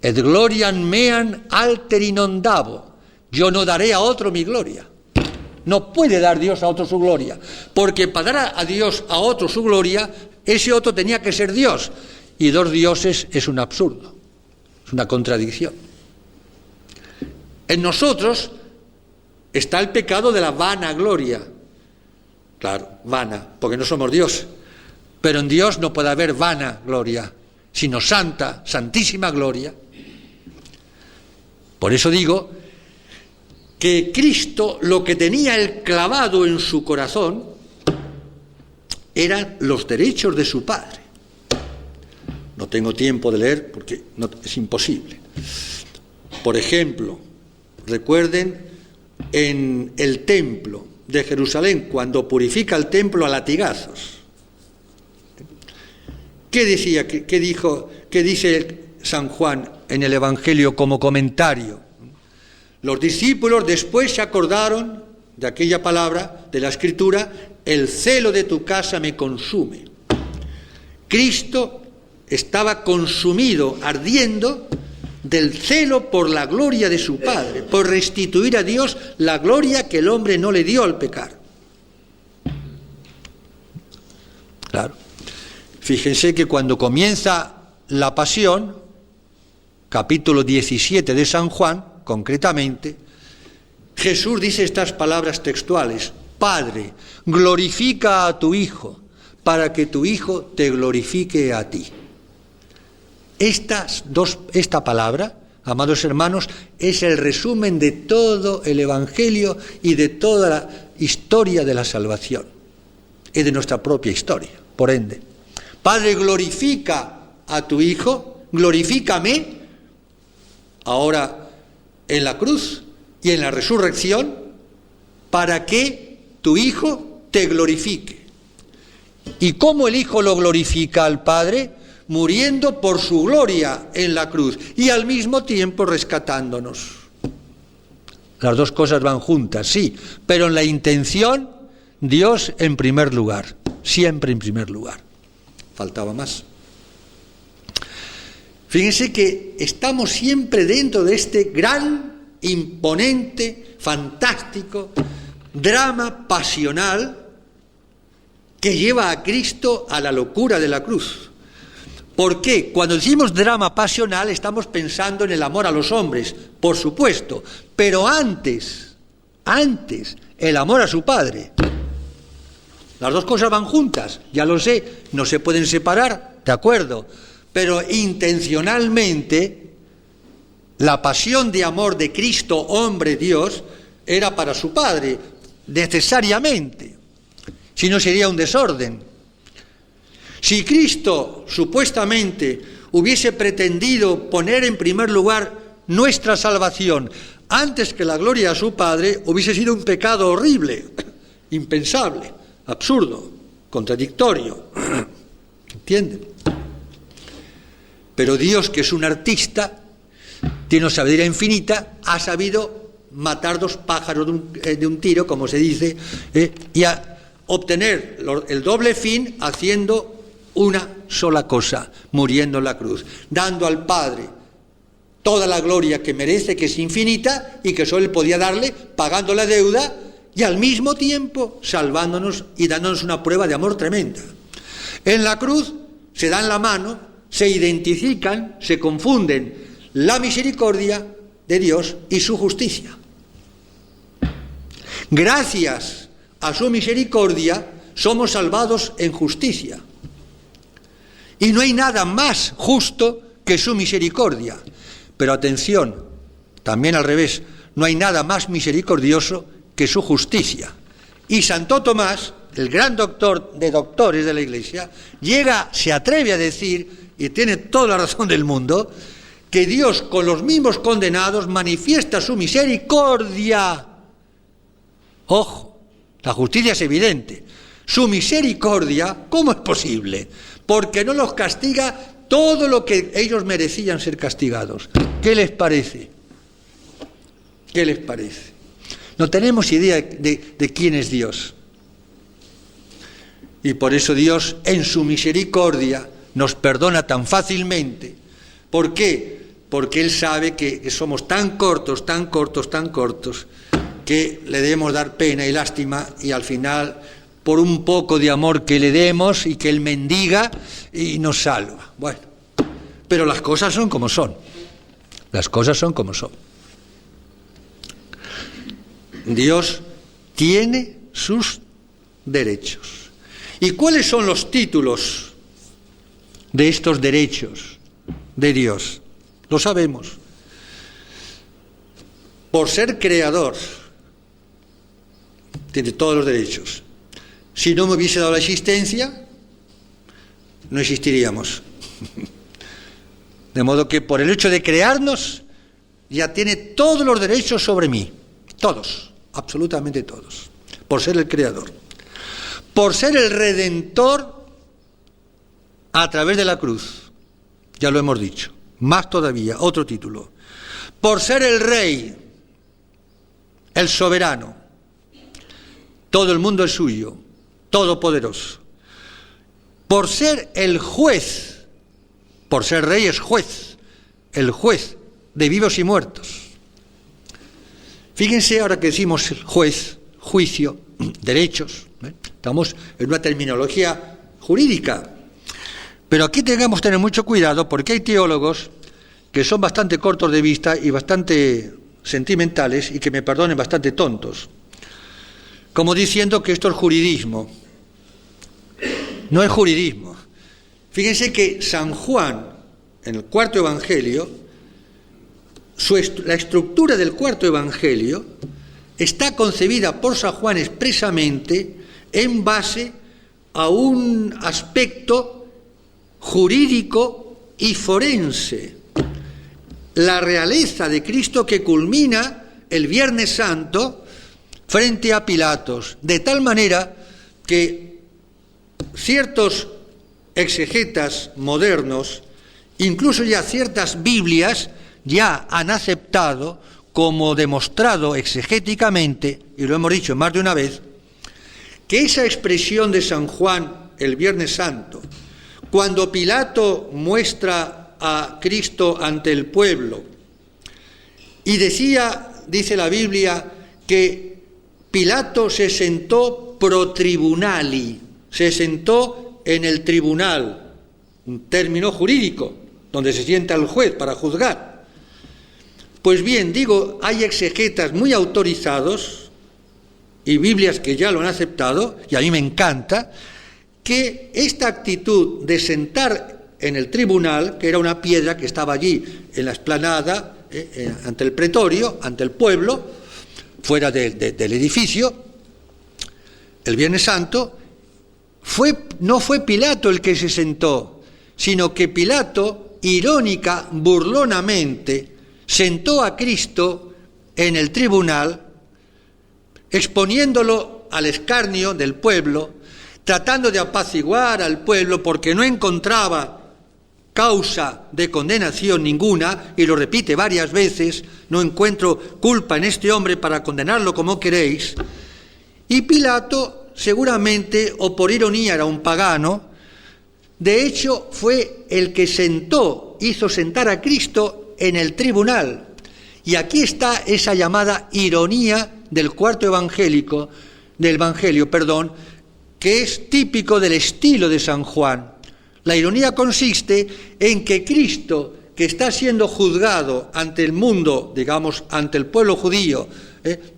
Speaker 2: Et gloriam meam alteri non dabo. Yo no daré a otro mi gloria. No puede dar Dios a otro su gloria, porque para dar a Dios a otro su gloria, ese otro tenía que ser Dios, y dos dioses es un absurdo, es una contradicción. En nosotros está el pecado de la vanagloria. Claro, vana, porque no somos Dios. Pero en Dios no puede haber vanagloria, sino santa, santísima gloria. Por eso digo que Cristo lo que tenía él clavado en su corazón eran los derechos de su Padre. No tengo tiempo de leer porque es imposible. Por ejemplo, recuerden en el templo de Jerusalén, cuando purifica el templo a latigazos. ¿Qué decía? ¿Qué dice San Juan en el Evangelio como comentario? Los discípulos después se acordaron de aquella palabra de la Escritura: el celo de tu casa me consume. Cristo estaba consumido, ardiendo del celo por la gloria de su Padre, por restituir a Dios la gloria que el hombre no le dio al pecar. Claro. Fíjense que cuando comienza la pasión, capítulo 17 de San Juan, concretamente, Jesús dice estas palabras textuales: Padre, glorifica a tu Hijo, para que tu Hijo te glorifique a ti. Esta palabra, amados hermanos, es el resumen de todo el Evangelio y de toda la historia de la salvación y de nuestra propia historia. Por ende, Padre, glorifica a tu Hijo, glorifícame ahora en la cruz y en la resurrección, para que tu Hijo te glorifique. ¿Y cómo el Hijo lo glorifica al Padre? Muriendo por su gloria en la cruz y al mismo tiempo rescatándonos. Las dos cosas van juntas, sí, pero en la intención, Dios en primer lugar, siempre en primer lugar. Faltaba más. Fíjense que estamos siempre dentro de este gran, imponente, fantástico drama pasional que lleva a Cristo a la locura de la cruz. ¿Por qué? Cuando decimos drama pasional estamos pensando en el amor a los hombres, por supuesto, pero antes, el amor a su Padre. Las dos cosas van juntas, ya lo sé, no se pueden separar, de acuerdo, pero intencionalmente la pasión de amor de Cristo, hombre Dios, era para su Padre, necesariamente, si no sería un desorden. Si Cristo supuestamente hubiese pretendido poner en primer lugar nuestra salvación antes que la gloria a su Padre, hubiese sido un pecado horrible, impensable, absurdo, contradictorio. ¿Entienden? Pero Dios, que es un artista, tiene una sabiduría infinita, ha sabido matar dos pájaros de un tiro, como se dice, y a obtener el doble fin haciendo una sola cosa, muriendo en la cruz, dando al Padre toda la gloria que merece, que es infinita y que solo Él podía darle, pagando la deuda y al mismo tiempo salvándonos y dándonos una prueba de amor tremenda. En la cruz se dan la mano, se identifican, se confunden la misericordia de Dios y su justicia. Gracias a su misericordia somos salvados en justicia. Y no hay nada más justo que su misericordia. Pero atención, también al revés, no hay nada más misericordioso que su justicia. Y Santo Tomás, el gran doctor de doctores de la Iglesia, se atreve a decir, y tiene toda la razón del mundo, que Dios con los mismos condenados manifiesta su misericordia. Ojo, la justicia es evidente. Su misericordia, ¿cómo es posible? Porque no los castiga todo lo que ellos merecían ser castigados. ¿Qué les parece? ¿Qué les parece? No tenemos idea de quién es Dios. Y por eso Dios, en su misericordia, nos perdona tan fácilmente. ¿Por qué? Porque Él sabe que somos tan cortos, que le debemos dar pena y lástima y al final, por un poco de amor que le demos y que Él mendiga y nos salva. Bueno, pero las cosas son como son. Las cosas son como son. Dios tiene sus derechos. ¿Y cuáles son los títulos de estos derechos de Dios? Lo sabemos. Por ser creador, tiene todos los derechos. Si no me hubiese dado la existencia, no existiríamos. De modo que por el hecho de crearnos, ya tiene todos los derechos sobre mí. Todos, absolutamente todos. Por ser el creador. Por ser el redentor a través de la cruz. Ya lo hemos dicho. Más todavía, otro título. Por ser el rey, el soberano. Todo el mundo es suyo. Todopoderoso. Por ser el juez, por ser rey es juez, el juez de vivos y muertos. Fíjense ahora que decimos juez, juicio, derechos, estamos en una terminología jurídica, pero aquí tengamos que tener mucho cuidado porque hay teólogos que son bastante cortos de vista y bastante sentimentales y que me perdonen, bastante tontos, como diciendo que esto es juridismo. No es juridismo. Fíjense que San Juan, en el cuarto Evangelio, la estructura del cuarto evangelio está concebida por San Juan expresamente en base a un aspecto jurídico y forense. La realeza de Cristo que culmina el Viernes Santo frente a Pilatos, de tal manera que ciertos exegetas modernos, incluso ya ciertas Biblias, ya han aceptado como demostrado exegéticamente, y lo hemos dicho más de una vez, que esa expresión de San Juan el Viernes Santo, cuando Pilato muestra a Cristo ante el pueblo, y dice la Biblia, que Pilato se sentó pro tribunali, se sentó en el tribunal, un término jurídico, donde se sienta el juez para juzgar. Pues bien, digo, hay exegetas muy autorizados y Biblias que ya lo han aceptado, y a mí me encanta, que esta actitud de sentar en el tribunal, que era una piedra que estaba allí en la explanada, ante el pretorio, ante el pueblo, fuera del edificio, el Viernes Santo, no fue Pilato el que se sentó, sino que Pilato, irónica, burlonamente, sentó a Cristo en el tribunal, exponiéndolo al escarnio del pueblo, tratando de apaciguar al pueblo porque no encontraba causa de condenación ninguna, y lo repite varias veces, no encuentro culpa en este hombre para condenarlo como queréis. Y Pilato, seguramente, o por ironía era un pagano, de hecho fue el que hizo sentar a Cristo en el tribunal. Y aquí está esa llamada ironía del cuarto evangelio, que es típico del estilo de San Juan. La ironía consiste en que Cristo, que está siendo juzgado ante el mundo, digamos, ante el pueblo judío,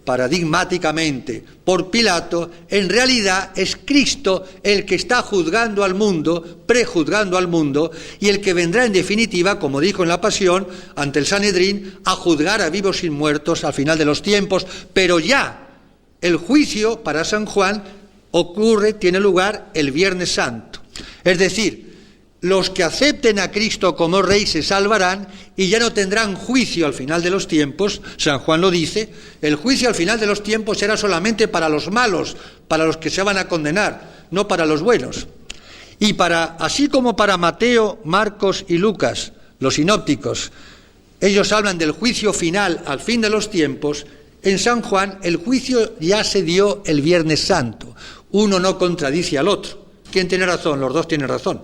Speaker 2: paradigmáticamente, por Pilato, en realidad es Cristo el que está juzgando al mundo, prejuzgando al mundo, y el que vendrá en definitiva, como dijo en la Pasión, ante el Sanedrín, a juzgar a vivos y muertos al final de los tiempos. Pero ya el juicio para San Juan tiene lugar el Viernes Santo. Es decir, los que acepten a Cristo como Rey se salvarán y ya no tendrán juicio al final de los tiempos. San Juan lo dice, el juicio al final de los tiempos será solamente para los malos, para los que se van a condenar, no para los buenos. Y así como para Mateo, Marcos y Lucas, los sinópticos, ellos hablan del juicio final al fin de los tiempos, en San Juan el juicio ya se dio el Viernes Santo. Uno no contradice al otro. ¿Quién tiene razón? Los dos tienen razón.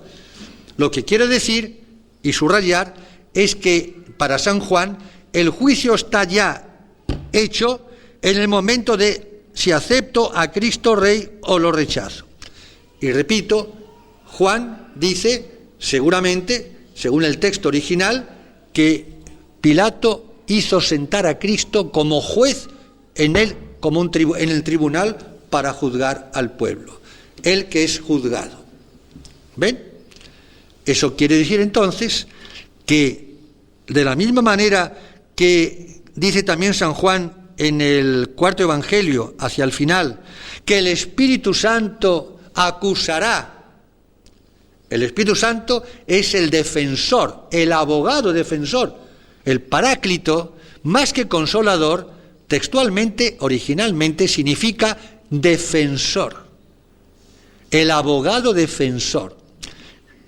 Speaker 2: Lo que quiero decir y subrayar es que para San Juan el juicio está ya hecho en el momento de si acepto a Cristo Rey o lo rechazo. Y repito, Juan dice, seguramente, según el texto original, que Pilato hizo sentar a Cristo como juez en el tribunal para juzgar al pueblo, el que es juzgado. ¿Ven? Eso quiere decir entonces que de la misma manera que dice también San Juan en el cuarto evangelio, hacia el final, que el Espíritu Santo acusará. El Espíritu Santo es el defensor, el abogado defensor, el paráclito, más que consolador, textualmente, originalmente, significa defensor. El abogado defensor,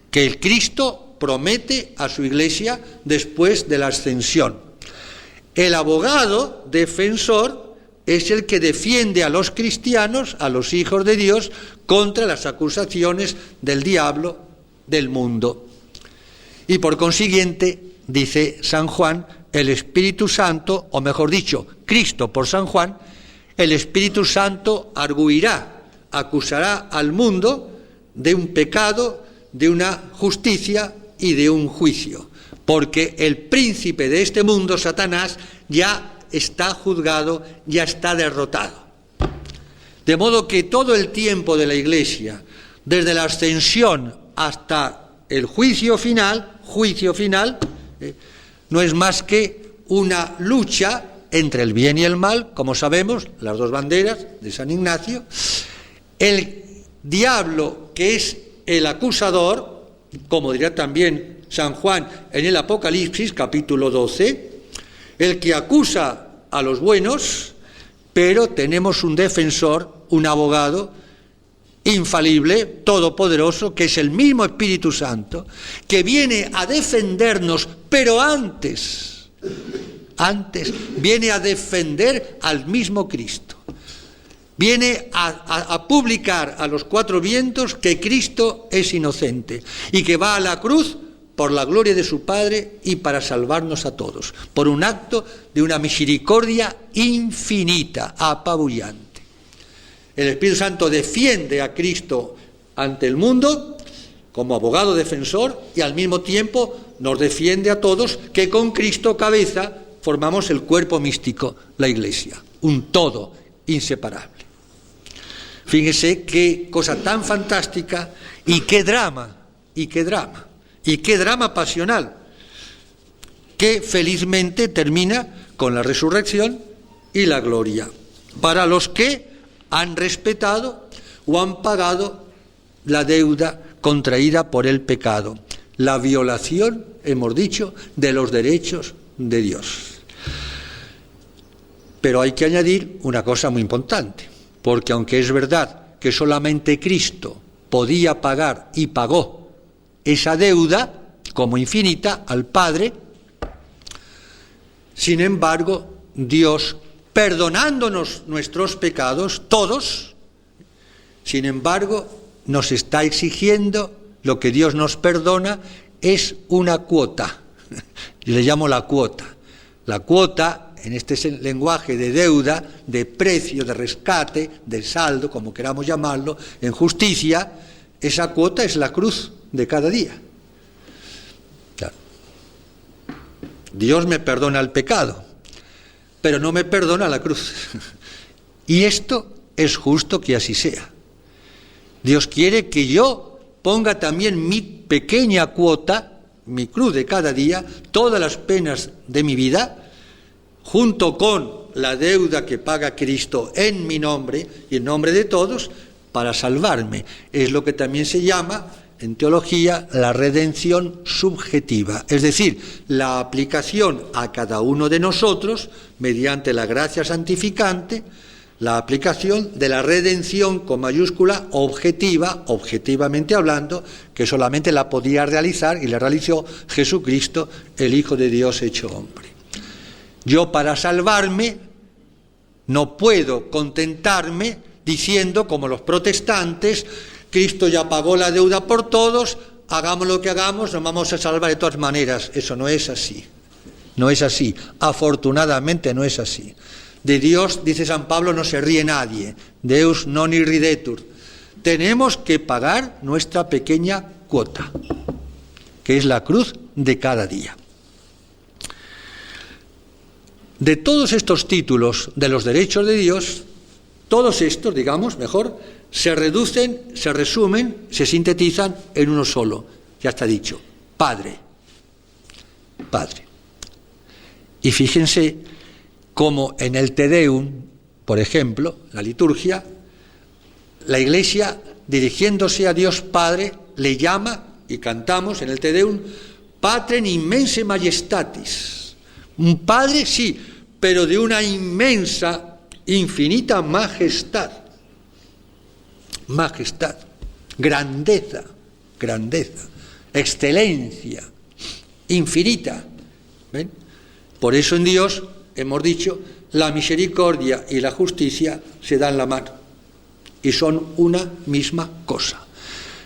Speaker 2: que el Cristo promete a su Iglesia después de la ascensión. El abogado defensor es el que defiende a los cristianos, a los hijos de Dios, contra las acusaciones del diablo, del mundo. Y por consiguiente, dice San Juan, el Espíritu Santo, o mejor dicho, Cristo por San Juan, el Espíritu Santo arguirá, acusará al mundo de un pecado, de una justicia y de un juicio, porque el príncipe de este mundo, Satanás, ya está juzgado, ya está derrotado. De modo que todo el tiempo de la Iglesia, desde la ascensión hasta el juicio final, no es más que una lucha entre el bien y el mal, como sabemos, las dos banderas de San Ignacio. El diablo, que es el acusador, como diría también San Juan en el Apocalipsis, capítulo 12, el que acusa a los buenos, pero tenemos un defensor, un abogado infalible, todopoderoso, que es el mismo Espíritu Santo, que viene a defendernos, pero antes viene a defender al mismo Cristo. Viene a publicar a los cuatro vientos que Cristo es inocente y que va a la cruz por la gloria de su Padre y para salvarnos a todos, por un acto de una misericordia infinita, apabullante. El Espíritu Santo defiende a Cristo ante el mundo como abogado defensor y al mismo tiempo nos defiende a todos, que con Cristo cabeza formamos el cuerpo místico, la Iglesia, un todo inseparable. Fíjese qué cosa tan fantástica y qué drama pasional, que felizmente termina con la resurrección y la gloria, para los que han respetado o han pagado la deuda contraída por el pecado, la violación, hemos dicho, de los derechos de Dios. Pero hay que añadir una cosa muy importante, porque aunque es verdad que solamente Cristo podía pagar y pagó esa deuda como infinita al Padre, sin embargo, Dios, perdonándonos nuestros pecados, todos, sin embargo, nos está exigiendo, lo que Dios nos perdona es una cuota. Yo le llamo la cuota. La cuota, en este lenguaje de deuda, de precio, de rescate, de saldo, como queramos llamarlo, en justicia, esa cuota es la cruz de cada día. Claro. Dios me perdona el pecado, pero no me perdona la cruz. Y esto es justo que así sea. Dios quiere que yo ponga también mi pequeña cuota, mi cruz de cada día, todas las penas de mi vida, junto con la deuda que paga Cristo en mi nombre y en nombre de todos, para salvarme. Es lo que también se llama, en teología, la redención subjetiva, es decir, la aplicación a cada uno de nosotros, mediante la gracia santificante, la aplicación de la redención con mayúscula objetiva, objetivamente hablando, que solamente la podía realizar y la realizó Jesucristo, el Hijo de Dios hecho hombre. Yo, para salvarme, no puedo contentarme diciendo, como los protestantes, Cristo ya pagó la deuda por todos, hagamos lo que hagamos, nos vamos a salvar de todas maneras. Eso no es así. No es así. Afortunadamente no es así. De Dios, dice San Pablo, no se ríe nadie. Deus non irridetur. Tenemos que pagar nuestra pequeña cuota, que es la cruz de cada día. De todos estos títulos de los derechos de Dios, todos estos, digamos, mejor, se reducen, se resumen, se sintetizan en uno solo. Ya está dicho, Padre. Padre. Y fíjense como en el Te Deum, por ejemplo, la liturgia, la Iglesia, dirigiéndose a Dios Padre, le llama, y cantamos en el Te Deum, Patrem immense majestatis. Un Padre, sí, pero de una inmensa, infinita majestad. Majestad, grandeza, excelencia, infinita. ¿Ven? Por eso en Dios, hemos dicho, la misericordia y la justicia se dan la mano y son una misma cosa.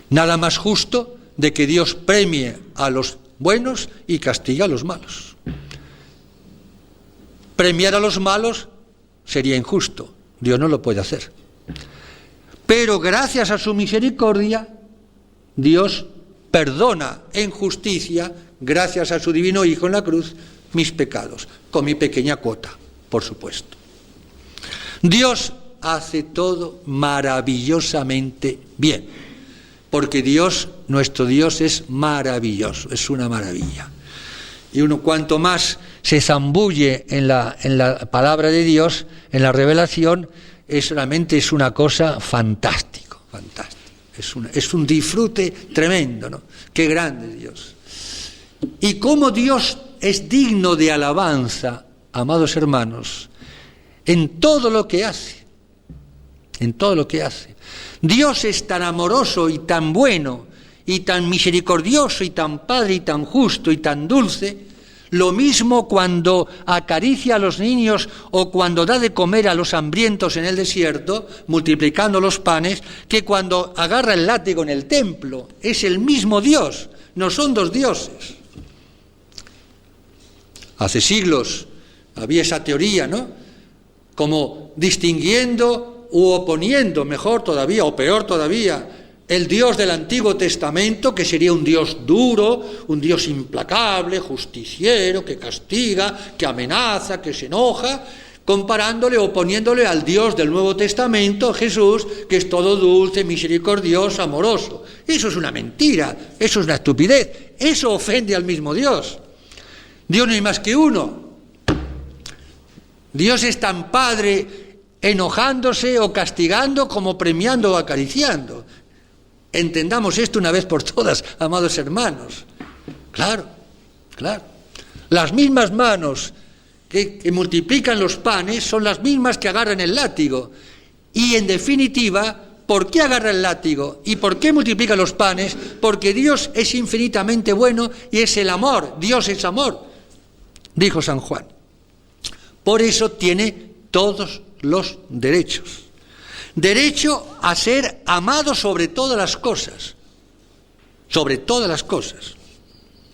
Speaker 2: Nada más justo de que Dios premie a los buenos y castigue a los malos. Premiar a los malos sería injusto, Dios no lo puede hacer. Pero gracias a su misericordia, Dios perdona en justicia, gracias a su divino Hijo en la cruz, mis pecados, con mi pequeña cuota, por supuesto. Dios hace todo maravillosamente bien, porque Dios, nuestro Dios, es maravilloso, es una maravilla. Y uno cuanto más se zambulle en la palabra de Dios, en la revelación, realmente es una cosa fantástico. Es un disfrute tremendo, ¿no? Qué grande Dios. Y cómo Dios es digno de alabanza, amados hermanos, en todo lo que hace. En todo lo que hace. Dios es tan amoroso y tan bueno, y tan misericordioso, y tan padre, y tan justo, y tan dulce. Lo mismo cuando acaricia a los niños o cuando da de comer a los hambrientos en el desierto, multiplicando los panes, que cuando agarra el látigo en el templo. Es el mismo Dios, no son dos dioses. Hace siglos había esa teoría, ¿no? Como distinguiendo u oponiendo, mejor todavía o peor todavía, el Dios del Antiguo Testamento, que sería un Dios duro, un Dios implacable, justiciero, que castiga, que amenaza, que se enoja, comparándole o poniéndole al Dios del Nuevo Testamento, Jesús, que es todo dulce, misericordioso, amoroso. Eso es una mentira, eso es una estupidez, eso ofende al mismo Dios. Dios no hay más que uno. Dios es tan padre enojándose o castigando como premiando o acariciando. Entendamos esto una vez por todas, amados hermanos. Claro. Las mismas manos que multiplican los panes son las mismas que agarran el látigo. Y en definitiva, ¿por qué agarra el látigo? ¿Y por qué multiplica los panes? Porque Dios es infinitamente bueno y es el amor. Dios es amor, dijo San Juan. Por eso tiene todos los derechos. Derecho a ser amado sobre todas las cosas. Sobre todas las cosas.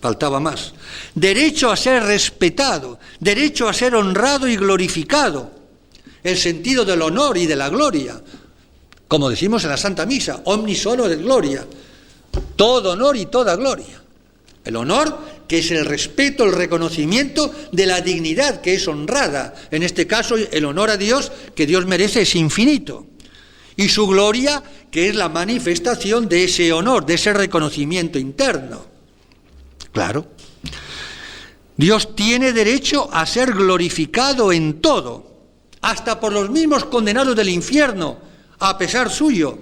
Speaker 2: Faltaba más. Derecho a ser respetado. Derecho a ser honrado y glorificado. El sentido del honor y de la gloria. Como decimos en la Santa Misa, omnis honor et gloria. Todo honor y toda gloria. El honor, que es el respeto, el reconocimiento de la dignidad que es honrada. En este caso, el honor a Dios que Dios merece es infinito. Y su gloria, que es la manifestación de ese honor, de ese reconocimiento interno. Claro. Dios tiene derecho a ser glorificado en todo, hasta por los mismos condenados del infierno, a pesar suyo,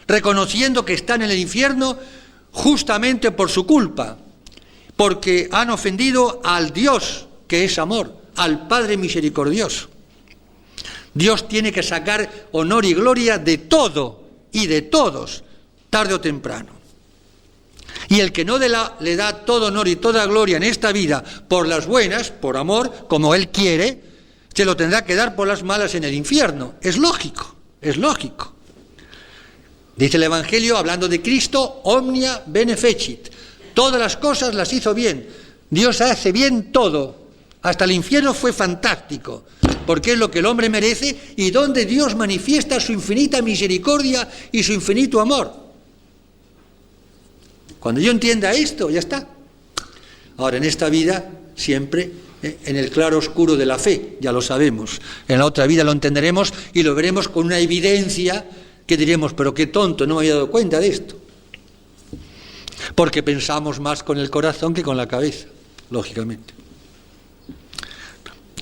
Speaker 2: reconociendo que están en el infierno justamente por su culpa, porque han ofendido al Dios que es amor, al Padre misericordioso. Dios tiene que sacar honor y gloria de todo y de todos, tarde o temprano. Y el que no le da todo honor y toda gloria en esta vida por las buenas, por amor, como Él quiere, se lo tendrá que dar por las malas en el infierno. Es lógico, es lógico. Dice el Evangelio, hablando de Cristo, omnia bene fecit. Todas las cosas las hizo bien. Dios hace bien todo. Hasta el infierno fue fantástico, porque es lo que el hombre merece y donde Dios manifiesta su infinita misericordia y su infinito amor. Cuando yo entienda esto, ya está. Ahora, en esta vida, siempre en el claro oscuro de la fe, ya lo sabemos. En la otra vida lo entenderemos y lo veremos con una evidencia que diremos, pero qué tonto, no me había dado cuenta de esto. Porque pensamos más con el corazón que con la cabeza, lógicamente.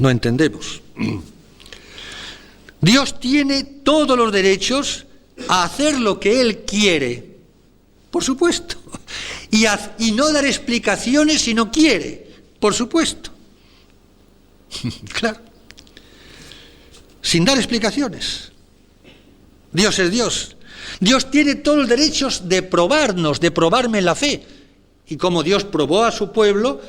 Speaker 2: No entendemos. Dios tiene todos los derechos a hacer lo que Él quiere, por supuesto, y no dar explicaciones si no quiere, por supuesto. Claro. Sin dar explicaciones. Dios es Dios. Dios tiene todos los derechos de probarnos, de probarme en la fe. Y como Dios probó a su pueblo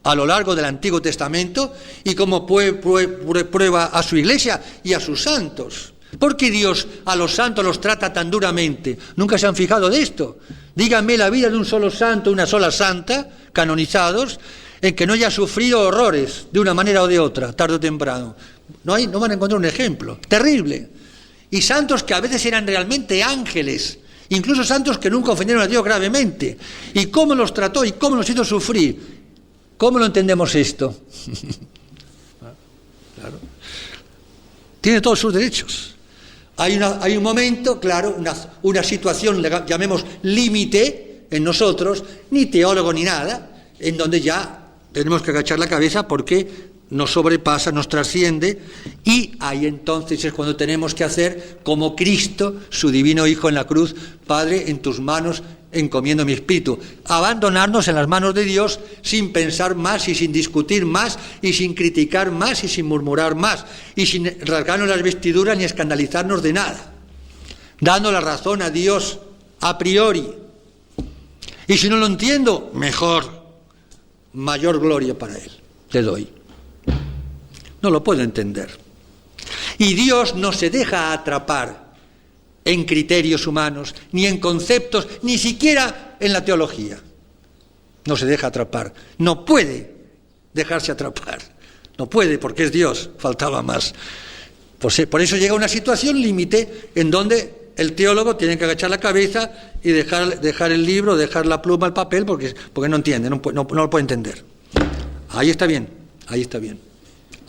Speaker 2: a lo largo del Antiguo Testamento y como prueba a su iglesia y a sus santos. ¿Por qué Dios a los santos los trata tan duramente? ¿Nunca se han fijado de esto? Díganme la vida de un solo santo, una sola santa, canonizados, en que no haya sufrido horrores de una manera o de otra, tarde o temprano. No van a encontrar un ejemplo. Terrible. Y santos que a veces eran realmente ángeles, incluso santos que nunca ofendieron a Dios gravemente. ¿Y cómo los trató y cómo los hizo sufrir? ¿Cómo lo entendemos esto? Claro. Tiene todos sus derechos. Hay un momento, claro, una situación, llamemos límite en nosotros, ni teólogo ni nada, en donde ya tenemos que agachar la cabeza porque nos sobrepasa, nos trasciende, y ahí entonces es cuando tenemos que hacer como Cristo, su divino Hijo en la cruz: Padre, en tus manos encomiendo mi espíritu. Abandonarnos en las manos de Dios sin pensar más y sin discutir más y sin criticar más y sin murmurar más y sin rasgarnos las vestiduras ni escandalizarnos de nada, dando la razón a Dios a priori. Y si no lo entiendo, mejor, mayor gloria para Él le doy. No lo puedo entender. Y Dios no se deja atrapar en criterios humanos, ni en conceptos, ni siquiera en la teología. No se deja atrapar. No puede dejarse atrapar. No puede, porque es Dios. Faltaba más. Por eso llega una situación límite en donde el teólogo tiene que agachar la cabeza y dejar el libro, dejar la pluma, el papel, porque no entiende, no lo puede entender. Ahí está bien, ahí está bien.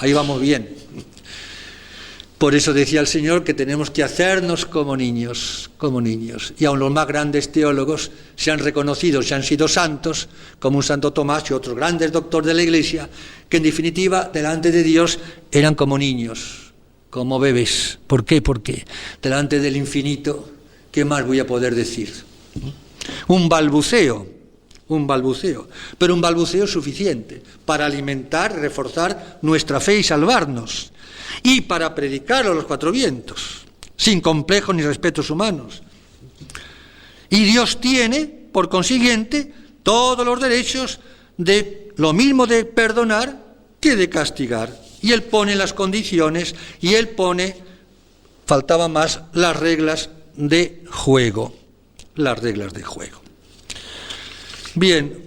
Speaker 2: Ahí vamos bien. Por eso decía el Señor que tenemos que hacernos como niños, como niños. Y aun los más grandes teólogos se han reconocido, se han sido santos, como un Santo Tomás y otros grandes doctores de la Iglesia, que en definitiva, delante de Dios, eran como niños, como bebés. ¿Por qué? Porque delante del infinito, ¿qué más voy a poder decir? Un balbuceo, pero un balbuceo suficiente para alimentar, reforzar nuestra fe y salvarnos, y para predicarlo a los cuatro vientos, sin complejos ni respetos humanos. Y Dios tiene, por consiguiente, todos los derechos de lo mismo de perdonar que de castigar. Y Él pone las condiciones, y Él pone, faltaba más, las reglas de juego. Las reglas de juego. Bien,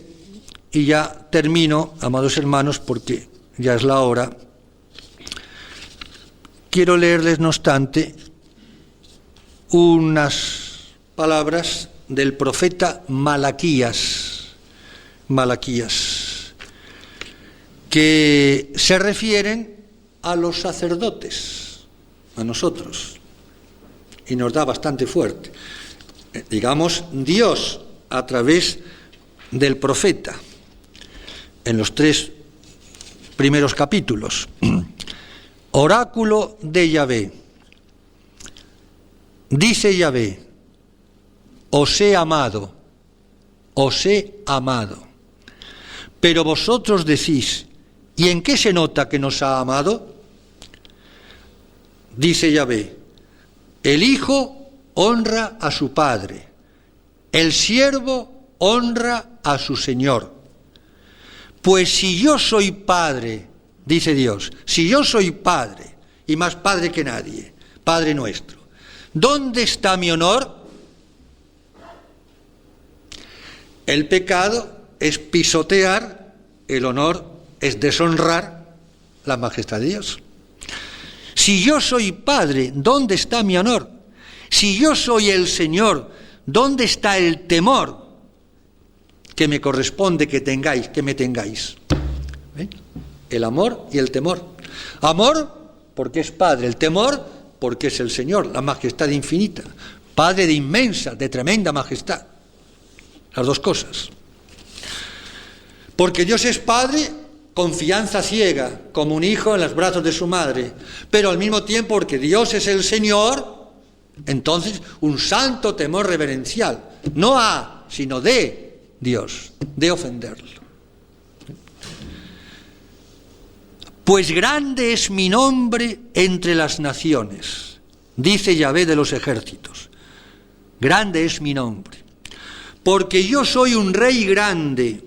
Speaker 2: y ya termino, amados hermanos, porque ya es la hora. Quiero leerles, no obstante, unas palabras del profeta Malaquías, que se refieren a los sacerdotes, a nosotros, y nos da bastante fuerte. Digamos, Dios, a través del profeta, en los 3 primeros capítulos. Oráculo de Yahvé. Dice Yahvé: os he amado, pero vosotros decís: ¿y en qué se nota que nos ha amado? Dice Yahvé: el hijo honra a su padre, el siervo honra a su señor. Pues si yo soy padre, dice Dios, si yo soy padre, y más padre que nadie, Padre nuestro, ¿dónde está mi honor? El pecado es pisotear, el honor es deshonrar la majestad de Dios. Si yo soy padre, ¿dónde está mi honor? Si yo soy el Señor, ¿dónde está el temor que me corresponde que me tengáis? ¿Ven? El amor y el temor. Amor porque es Padre, el temor porque es el Señor, la majestad infinita, Padre de inmensa, de tremenda majestad. Las dos cosas. Porque Dios es Padre, confianza ciega, como un hijo en los brazos de su madre, pero al mismo tiempo porque Dios es el Señor, entonces un santo temor reverencial, no a, sino de Dios, de ofenderlo. Pues grande es mi nombre entre las naciones, dice Yahvé de los ejércitos. Grande es mi nombre, porque yo soy un rey grande,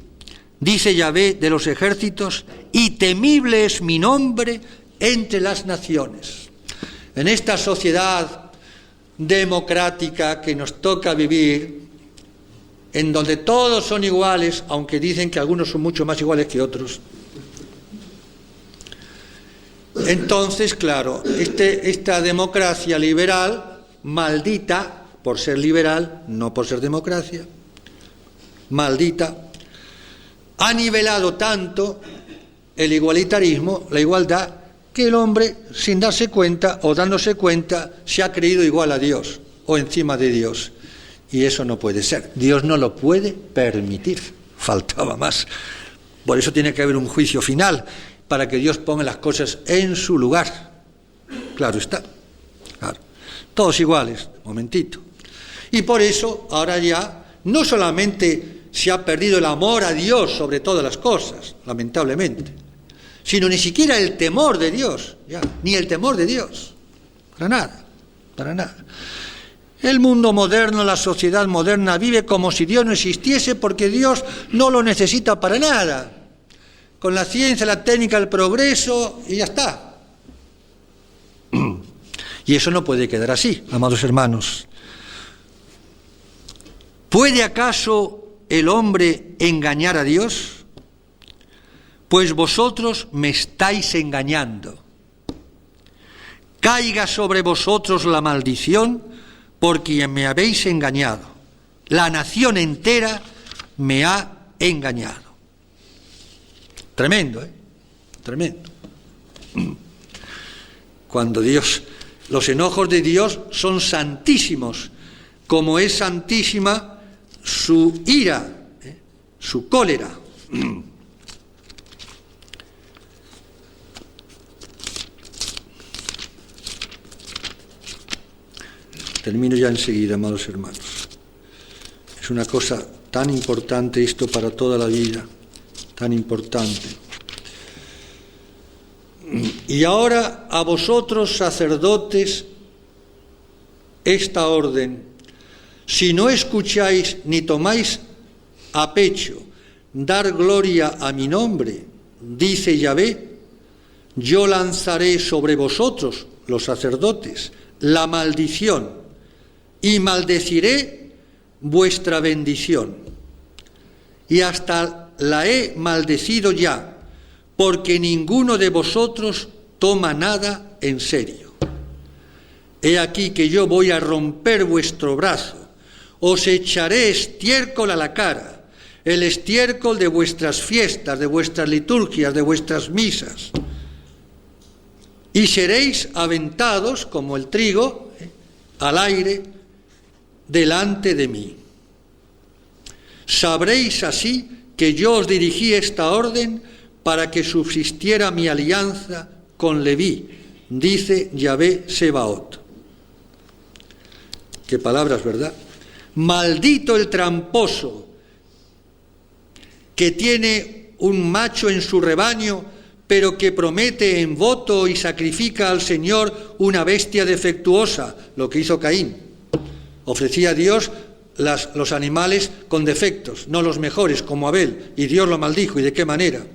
Speaker 2: dice Yahvé de los ejércitos, y temible es mi nombre entre las naciones. En esta sociedad democrática que nos toca vivir, en donde todos son iguales, aunque dicen que algunos son mucho más iguales que otros. Entonces, claro, esta democracia liberal, maldita por ser liberal, no por ser democracia, maldita, ha nivelado tanto el igualitarismo, la igualdad, que el hombre, sin darse cuenta o dándose cuenta, se ha creído igual a Dios o encima de Dios. Y eso no puede ser. Dios no lo puede permitir. Faltaba más. Por eso tiene que haber un juicio final, para que Dios ponga las cosas en su lugar. Claro está. Claro. Todos iguales, momentito. Y por eso ahora ya no solamente se ha perdido el amor a Dios sobre todas las cosas, lamentablemente, sino ni siquiera el temor de Dios, ya, ni el temor de Dios, para nada, para nada. El mundo moderno, la sociedad moderna vive como si Dios no existiese, porque Dios no lo necesita para nada. Con la ciencia, la técnica, el progreso, y ya está. Y eso no puede quedar así, amados hermanos. ¿Puede acaso el hombre engañar a Dios? Pues vosotros me estáis engañando. Caiga sobre vosotros la maldición, porque me habéis engañado. La nación entera me ha engañado. Tremendo, ¿eh? Tremendo. Cuando Dios, los enojos de Dios son santísimos, como es santísima su ira, su cólera. Termino ya enseguida, amados hermanos. Es una cosa tan importante esto para toda la vida, tan importante. Y ahora a vosotros, sacerdotes, esta orden: si no escucháis ni tomáis a pecho dar gloria a mi nombre, dice Yahvé, yo lanzaré sobre vosotros, los sacerdotes, la maldición, y maldeciré vuestra bendición. Y hasta la he maldecido ya, porque ninguno de vosotros toma nada en serio. He aquí que yo voy a romper vuestro brazo, os echaré estiércol a la cara, el estiércol de vuestras fiestas, de vuestras liturgias, de vuestras misas, y seréis aventados como el trigo al aire delante de mí. Sabréis así que yo os dirigí esta orden para que subsistiera mi alianza con Leví, dice Yahvé Sebaot. Qué palabras, ¿verdad? Maldito el tramposo que tiene un macho en su rebaño, pero que promete en voto y sacrifica al Señor una bestia defectuosa, lo que hizo Caín. Ofrecía a Dios los animales con defectos, no los mejores, como Abel, y Dios lo maldijo. ¿Y de qué manera?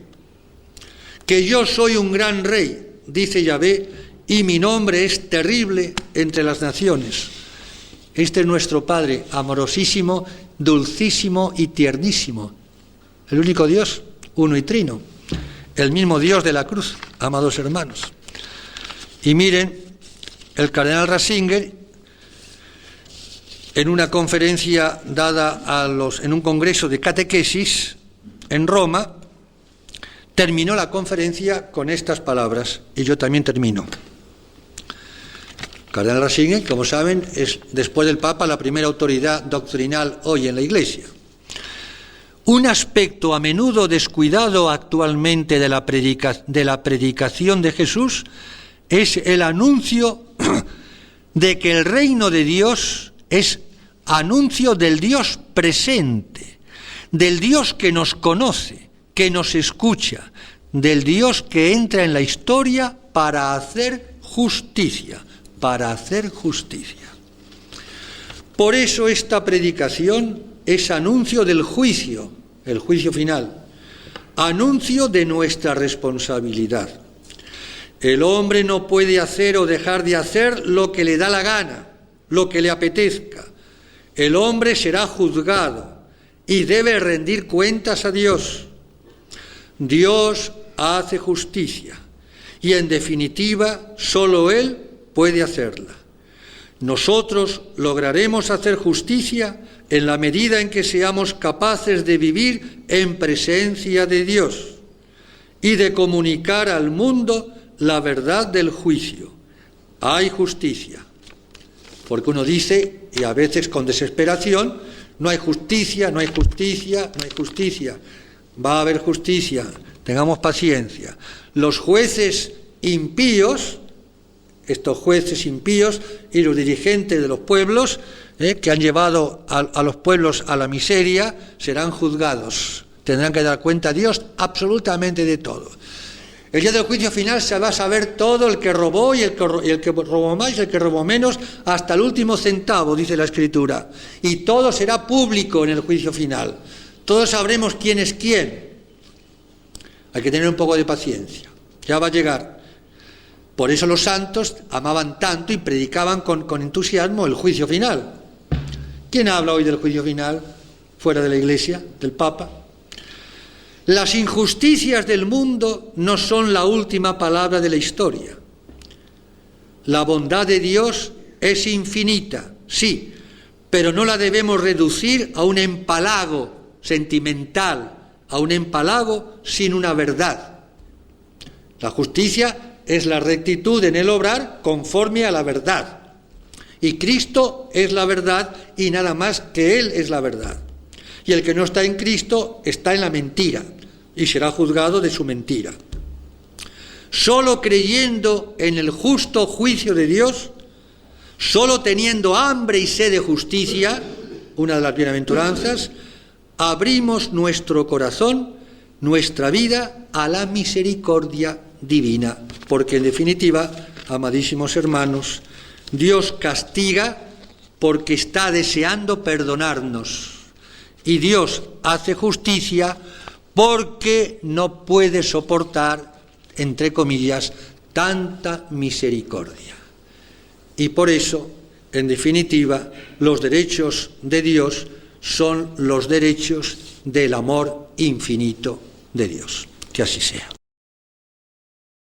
Speaker 2: Que yo soy un gran rey, dice Yahvé, y mi nombre es terrible entre las naciones. Este es nuestro Padre, amorosísimo, dulcísimo y tiernísimo. El único Dios, uno y trino. El mismo Dios de la cruz, amados hermanos. Y miren, el cardenal Ratzinger, en una conferencia dada en un congreso de catequesis en Roma, terminó la conferencia con estas palabras, y yo también termino. Cardenal Ratzinger, como saben, es, después del Papa, la primera autoridad doctrinal hoy en la Iglesia. Un aspecto a menudo descuidado actualmente de la predicación de Jesús es el anuncio de que el reino de Dios es anuncio del Dios presente, del Dios que nos conoce, que nos escucha, del Dios que entra en la historia para hacer justicia, para hacer justicia. Por eso esta predicación es anuncio del juicio, el juicio final, anuncio de nuestra responsabilidad. El hombre no puede hacer o dejar de hacer lo que le da la gana, lo que le apetezca. El hombre será juzgado y debe rendir cuentas a Dios. Dios hace justicia y, en definitiva, solo Él puede hacerla. Nosotros lograremos hacer justicia en la medida en que seamos capaces de vivir en presencia de Dios y de comunicar al mundo la verdad del juicio. Hay justicia. Porque uno dice, y a veces con desesperación, no hay justicia, no hay justicia, no hay justicia. va a haber justicia, tengamos paciencia. Los jueces impíos, estos jueces impíos y los dirigentes de los pueblos, que han llevado a los pueblos a la miseria, serán juzgados. Tendrán que dar cuenta a Dios absolutamente de todo. El día del juicio final se va a saber todo, el que robó y el que robó más y el que robó menos, hasta el último centavo, dice la Escritura. Y todo será público en el juicio final. Todos sabremos quién es quién. Hay que tener un poco de paciencia. Ya va a llegar. Por eso los santos amaban tanto y predicaban con entusiasmo el juicio final. ¿Quién habla hoy del juicio final? Fuera de la Iglesia, del Papa. Las injusticias del mundo no son la última palabra de la historia. La bondad de Dios es infinita, sí, pero no la debemos reducir a un empalago sentimental, a un empalago sin una verdad. La justicia es la rectitud en el obrar conforme a la verdad. Y Cristo es la verdad y nada más que Él es la verdad. Y el que no está en Cristo está en la mentira y será juzgado de su mentira. Solo creyendo en el justo juicio de Dios, solo teniendo hambre y sed de justicia, una de las bienaventuranzas, abrimos nuestro corazón, nuestra vida a la misericordia divina. Porque en definitiva, amadísimos hermanos, Dios castiga porque está deseando perdonarnos. Y Dios hace justicia porque no puede soportar, entre comillas, tanta misericordia. Y por eso, en definitiva, los derechos de Dios son los derechos del amor infinito de Dios. Que así sea.